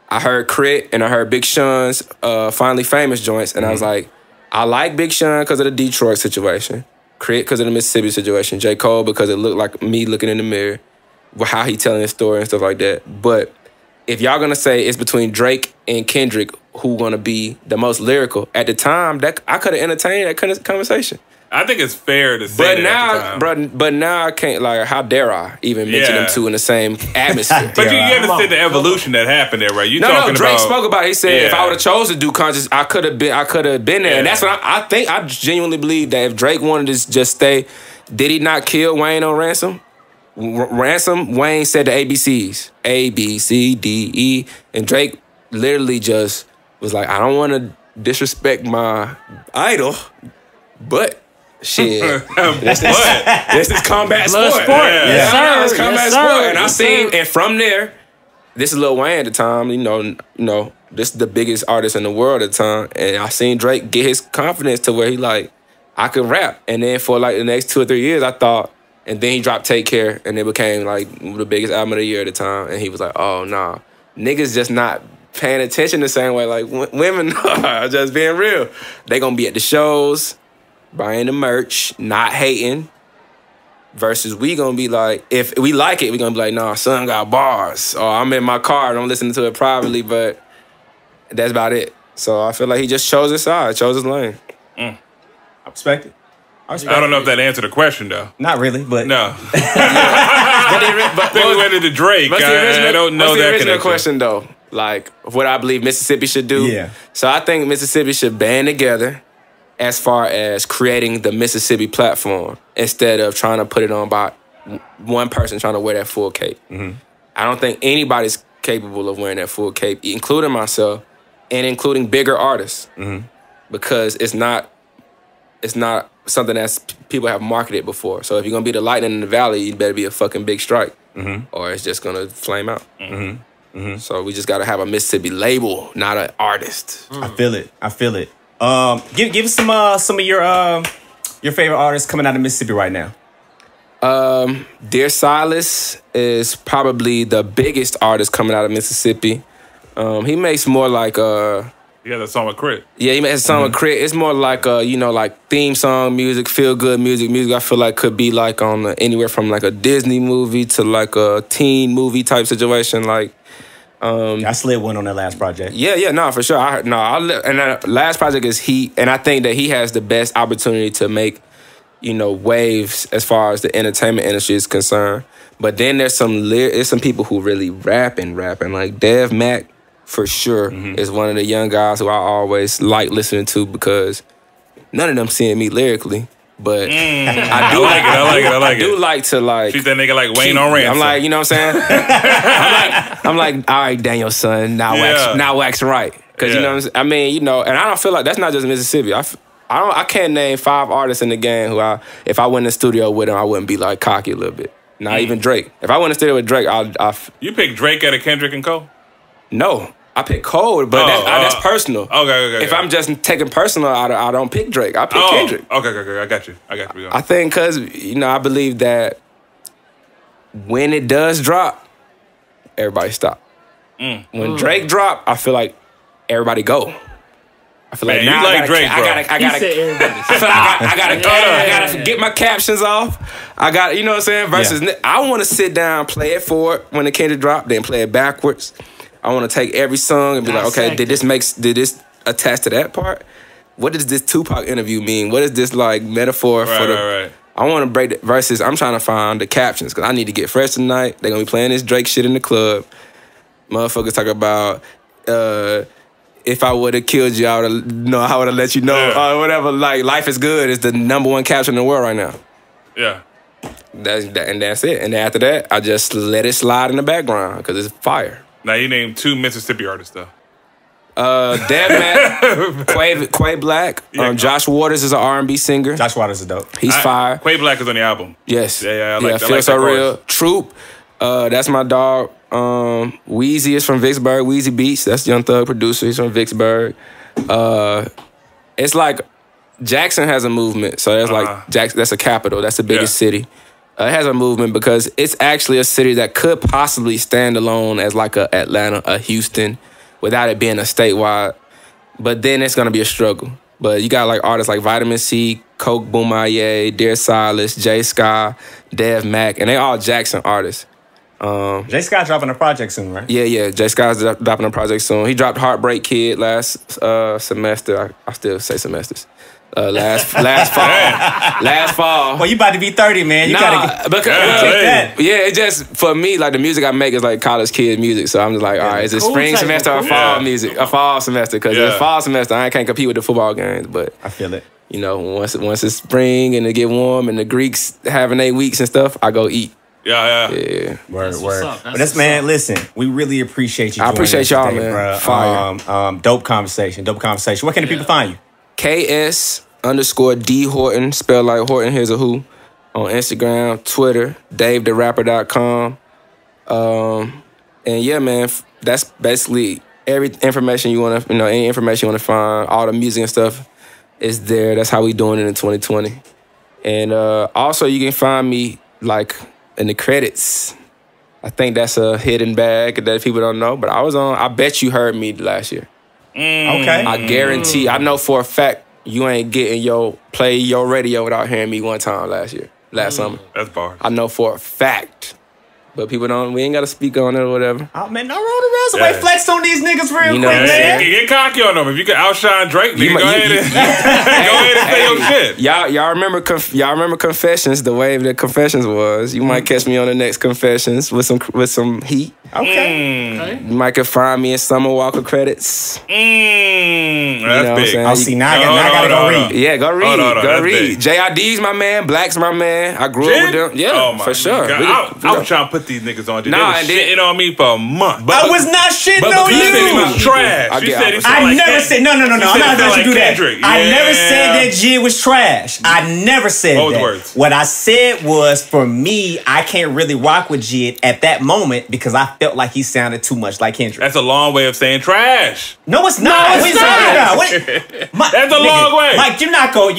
I heard Crit and I heard Big Sean's Finally Famous joints, and I was like, I like Big Sean because of the Detroit situation, Crit because of the Mississippi situation, J. Cole because it looked like me looking in the mirror, how he telling his story and stuff like that. But if y'all gonna say it's between Drake and Kendrick who gonna be the most lyrical, at the time that I could have entertained that kind of conversation. I think it's fair to say But that now, but now I can't, like, how dare I even mention them two in the same atmosphere? But you understand the evolution that happened there, right? You No, Drake spoke about it. He said, if I would have chose to do conscious, I could have been there. Yeah. And that's what I think. I genuinely believe that if Drake wanted to just stay, did he not kill Wayne on Ransom? Ransom, Wayne said the ABCs, A, B, C, D, E, and Drake literally just was like, I don't want to disrespect my idol, but shit, this is combat sport. Yes, sir. It's combat Yes, sport. sir. And I Yes, seen, sir. and from there, this is Lil Wayne at the time. You know, this is the biggest artist in the world at the time, and I seen Drake get his confidence to where he like, I could rap. And then for like the next 2 or 3 years, I thought. And then he dropped Take Care, and it became like the biggest album of the year at the time. And he was like, oh, nah. Niggas just not paying attention the same way. Like, women are just being real. They gonna be at the shows, buying the merch, not hating. Versus we gonna be like, if we like it, we gonna be like, nah, son got bars. Or I'm in my car and I'm listening to it privately, but that's about it. So I feel like he just chose his side, chose his lane. I respect it. I don't know if that answered the question, though. Not really, but No. But Then we went into Drake. I don't know what's that the original connection. question, though? Like, what I believe Mississippi should do. Yeah. So I think Mississippi should band together as far as creating the Mississippi platform instead of trying to put it on by one person trying to wear that full cape. Mm-hmm. I don't think anybody's capable of wearing that full cape, including myself and including bigger artists, because it's not something that people have marketed before. So if you're gonna be the lightning in the valley, you better be a fucking big strike, or it's just gonna flame out. So we just gotta have a Mississippi label, not an artist. I feel it. Give us some of your favorite artists coming out of Mississippi right now. Dear Silas is probably the biggest artist coming out of Mississippi. He makes more like Yeah, that song with Crit. yeah, he makes a song with Crit. It's more like like theme song music, feel good music. I feel like could be like on anywhere from like a Disney movie to like a teen movie type situation. Like, I slid one on that last project. no, for sure. And the last project is Heat, and I think that he has the best opportunity to make, waves as far as the entertainment industry is concerned. But then there's some people who really rapping. Like Dev Mac, for sure, is one of the young guys who I always like listening to because none of them seeing me lyrically. But I do like to like Treat that nigga like Wayne on Ransom. I'm like, you know what I'm saying? I'm like, all right, Daniel, son, now wax right. Because, you know what I'm saying? I mean, and I don't feel like, that's not just Mississippi. I can't name 5 artists in the game who if I went in the studio with them, I wouldn't be like cocky a little bit. Not even Drake. If I went in the studio with Drake, You pick Drake out of Kendrick and Cole? No. I pick Cole, but that's personal. Okay. If I'm just taking personal, I don't pick Drake. I pick Kendrick. Okay. I got you. I think because, I believe that when it does drop, everybody stop. When Drake drop, I feel like everybody go. I feel like Man, now you like Drake, bro. I gotta get my captions off. I got, you know what I'm saying? Versus, I want to sit down, play it forward when the Kendrick drop, then play it backwards. I want to take every song and be like, okay, did this attach to that part? What does this Tupac interview mean? What is this like metaphor for the? Right. I want to break the verses. I'm trying to find the captions because I need to get fresh tonight. They're gonna be playing this Drake shit in the club. Motherfuckers talk about. If I would have killed you, I would have let you know, or whatever. Like, life is good is the #1 caption in the world right now. Yeah. That's it. And after that, I just let it slide in the background because it's fire. Now you named 2 Mississippi artists though. Dev Quay Black. Josh Waters is an R&B singer. Josh Waters is dope. He's fire. Quay Black is on the album. Yes. Yeah. I Feel So Real. Troop. That's my dog. Weezy is from Vicksburg. Weezy Beats. That's Young Thug producer. He's from Vicksburg. It's like Jackson has a movement. So that's like Jackson. That's a capital. That's the biggest city. It has a movement because it's actually a city that could possibly stand alone as like a Atlanta, a Houston, without it being a statewide. But then it's gonna be a struggle. But you got like artists like Vitamin C, Coke Boomaye, Dear Silas, Jay Sky, Dev Mack, and they all Jackson artists. Jay Sky dropping a project soon, right? Yeah. Jay Sky's dropping a project soon. He dropped Heartbreak Kid last semester. I still say semesters. Last fall. Last fall. Well, you about to be 30, man. You gotta get that. Yeah, it just, for me, like the music I make is like college kid music. So I'm just like, all right, is it spring semester or fall music? A fall semester. Because in fall semester, I can't compete with the football games. But I feel it. You know, once it's spring and it get warm and the Greeks having 8 weeks and stuff, I go eat. Yeah. Word. But that's, man, listen, we really appreciate you. I appreciate y'all, today, man. Bro. Fire. Dope conversation. Where can the people find you? KS_D Horton, spelled like Horton Here's a Who, on Instagram, Twitter, DaveTheRapper.com. And yeah, man, that's basically every information you want to, any information you want to find, all the music and stuff is there. That's how we doing it in 2020. And also you can find me like in the credits. I think that's a hidden bag that people don't know, but I bet you heard me last year. Okay. I guarantee, I know for a fact you ain't getting play your radio without hearing me one time last summer. That's bars. I know for a fact. But people we ain't got to speak on it or whatever. Oh, man, no roll the resume. Flex on these niggas real quick, man. Get cocky on them. If you can outshine Drake, go ahead and say your shit. Y'all remember Confessions, the wave that Confessions was. You might catch me on the next Confessions with some heat. Okay. You might could find me in Summer Walker credits. That's big. I'll see. Now I gotta go read. Yeah, go read. Go read. Big. JID's my man. Black's my man. I grew up with them. Yeah, for sure. I was trying to put these niggas on. They Nah, was shitting on me for a month. I was not shitting on you. You said he was trash. You said he I never said no. I'm not gonna let you do that. I never said that Jid was trash. I never said that. What was the words? What I said was, for me, I can't really rock with Jid at that moment because I felt like he sounded too much like Kendrick. That's a long way of saying trash. No, it's not. What are you talking about? That's a long way. Mike, you're not gonna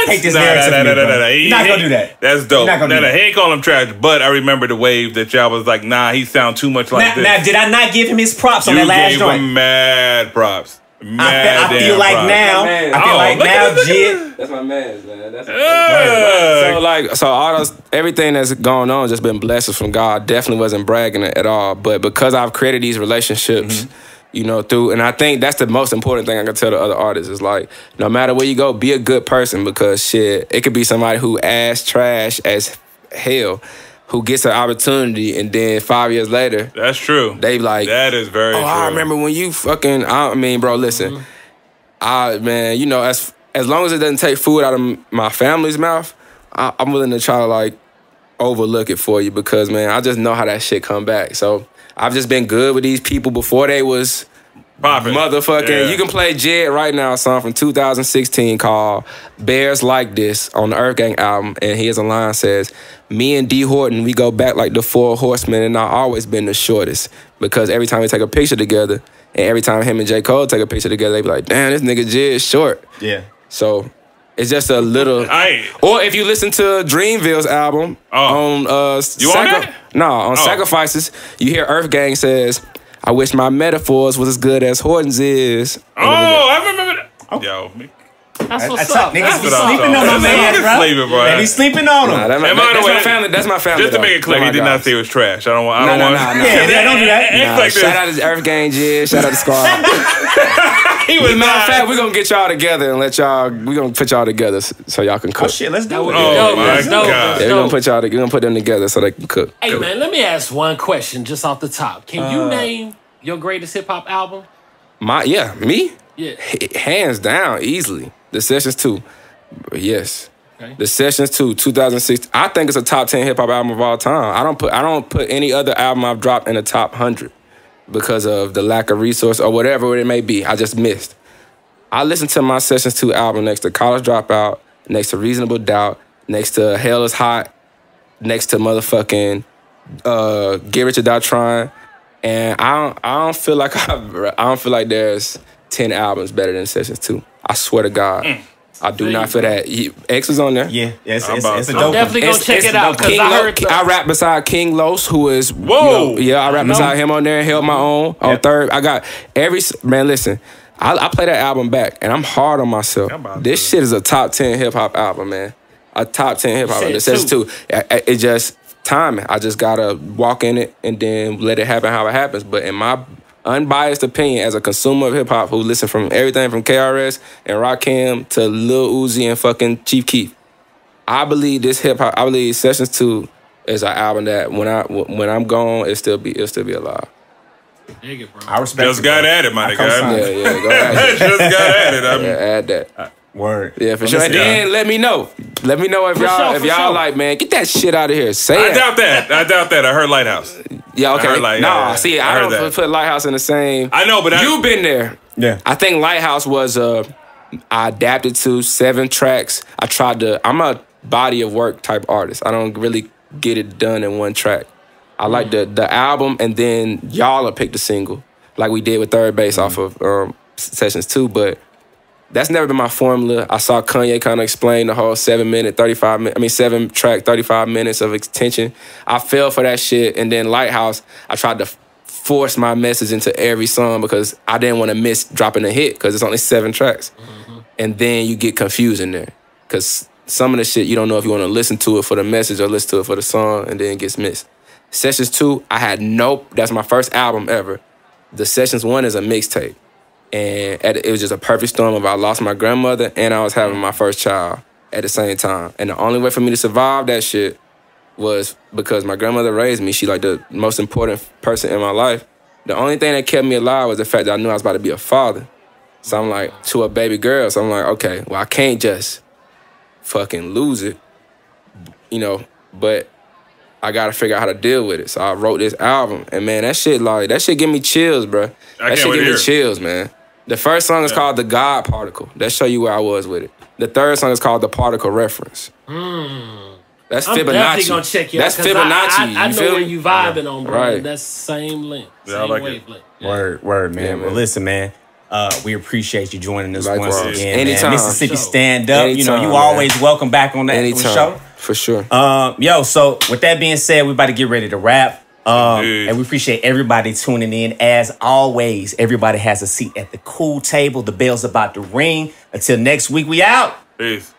take this narrative. No. You're not gonna do that. That's dope. He ain't call him trash, but I remember the wave that y'all was like, nah, he sound too much like this. Now, did I not give him his props on that last joint? joint? You gave him mad props. I feel like now, Jid. That's my man. That's so all everything that's going on just been blessings from God. Definitely wasn't bragging at all, but because I've created these relationships, through, and I think that's the most important thing I can tell the other artists is like, no matter where you go, be a good person because shit, it could be somebody who ass trash as hell, who gets an opportunity, and then 5 years later, that's true. They like, that is very true. I remember when you fucking. I mean, bro, listen, as long as it doesn't take food out of my family's mouth, I'm willing to try to like overlook it for you because man, I just know how that shit come back. So I've just been good with these people before they was popping. Motherfucking. Yeah. You can play Jed right now, a song from 2016 called "Bears Like This" on the Earth Gang album, and here's a line says, "Me and D Horton, we go back like the 4 horsemen, and I've always been the shortest because every time we take a picture together, and every time him and J. Cole take a picture together, they be like, damn, this nigga Jed is short." Yeah. So It's just a little. Or if you listen to Dreamville's album on you on that? Sacrifices, you hear Earth Gang says, "I wish my metaphors was as good as Hortons is." I remember that. Yo, that's what's up. Niggas be sleeping on my man, bro. They be sleeping on him. That's my family. That's my family. Just to make it clear, he did not say it was trash. I don't want. Yeah, don't do that. Shout out to Earth Gang, Jizz. Shout out to Squad. Matter of fact, we're gonna get y'all together and we're gonna put y'all together so y'all can cook. Oh shit, let's do it. Oh my God. Yeah, we're gonna put them together so they can cook. Hey man, let me ask one question just off the top. Can you name your greatest hip hop album? Me? Yeah. Hands down, easily. The Sessions 2. Yes. Okay. The Sessions 2, 2006. I think it's a top 10 hip hop album of all time. I don't put any other album I've dropped in the top 100 because of the lack of resource or whatever it may be. I just missed. I listened to my Sessions 2 album next to College Dropout, next to Reasonable Doubt, next to Hell is Hot, next to motherfucking Get Rich or Die Trying, and I don't feel like there's 10 albums better than Sessions 2. I swear to God. I do not feel that. X was on there. Yeah, it's a dope. I'm definitely gonna check it out because I heard. I rap beside King Los, who is Whoa. I rap beside him on there and held my own on third. I got man. Listen, I play that album back and I'm hard on myself. This shit is a top 10 hip hop album, man. A top 10 hip hop. The Sessions 2. It just timing. I just gotta walk in it and then let it happen how it happens. But in my unbiased opinion, as a consumer of hip hop who listen from everything from KRS and Rakim to Lil Uzi and fucking Chief Keef, I believe Sessions 2 is an album that when I'm gone, it'll still be alive. Dig it, bro. I respect. Just got at it, my nigga. Yeah, go ahead. Just got at it. Add that. Word. Yeah, for sure. And then let me know. Let me know if y'all like, man, get that shit out of here. Say it. I doubt that. I heard Lighthouse. Yeah, okay. I don't that. put Lighthouse in the same. I know, but you've been there. Yeah. I think Lighthouse was I adapted to 7 tracks. I'm a body of work type artist. I don't really get it done in one track. I like the album, and then y'all will pick the single like we did with Third Base off of Sessions 2, but that's never been my formula. I saw Kanye kind of explain the whole 7 track, 35 minutes of extension. I fell for that shit. And then Lighthouse, I tried to force my message into every song because I didn't want to miss dropping a hit because it's only 7 tracks. Mm-hmm. And then you get confused in there because some of the shit you don't know if you want to listen to it for the message or listen to it for the song, and then it gets missed. Sessions 2, that's my first album ever. The Sessions 1 is a mixtape. And it was just a perfect storm of I lost my grandmother and I was having my first child at the same time. And the only way for me to survive that shit was because my grandmother raised me. She like the most important person in my life. The only thing that kept me alive was the fact that I knew I was about to be a father. So I'm like, to a baby girl. So I'm like, okay, well, I can't just fucking lose it, but I gotta figure out how to deal with it. So I wrote this album. And man, that shit give me chills, bro. That shit give me chills, man. The first song is called The God Particle. That show you where I was with it. The third song is called The Particle Reference. That's Fibonacci. I'm definitely gonna check you out. That's Fibonacci. I know where you vibing on, bro. Right. That's same length. Yeah, same like wavelength. Word, man. Yeah, man. Well, listen, man. We appreciate you joining us Likewise. once again. Anytime. Man. Mississippi Stand Up. Anytime, you always welcome back on that show. For sure. So with that being said, we're about to get ready to wrap. And we appreciate everybody tuning in. As always, everybody has a seat at the cool table. The bell's about to ring. Until next week, we out. Peace.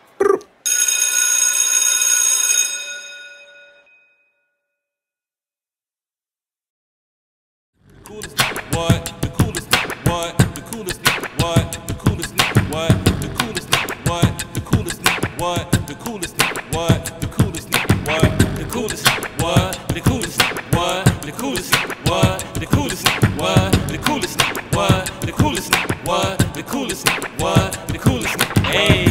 Hey.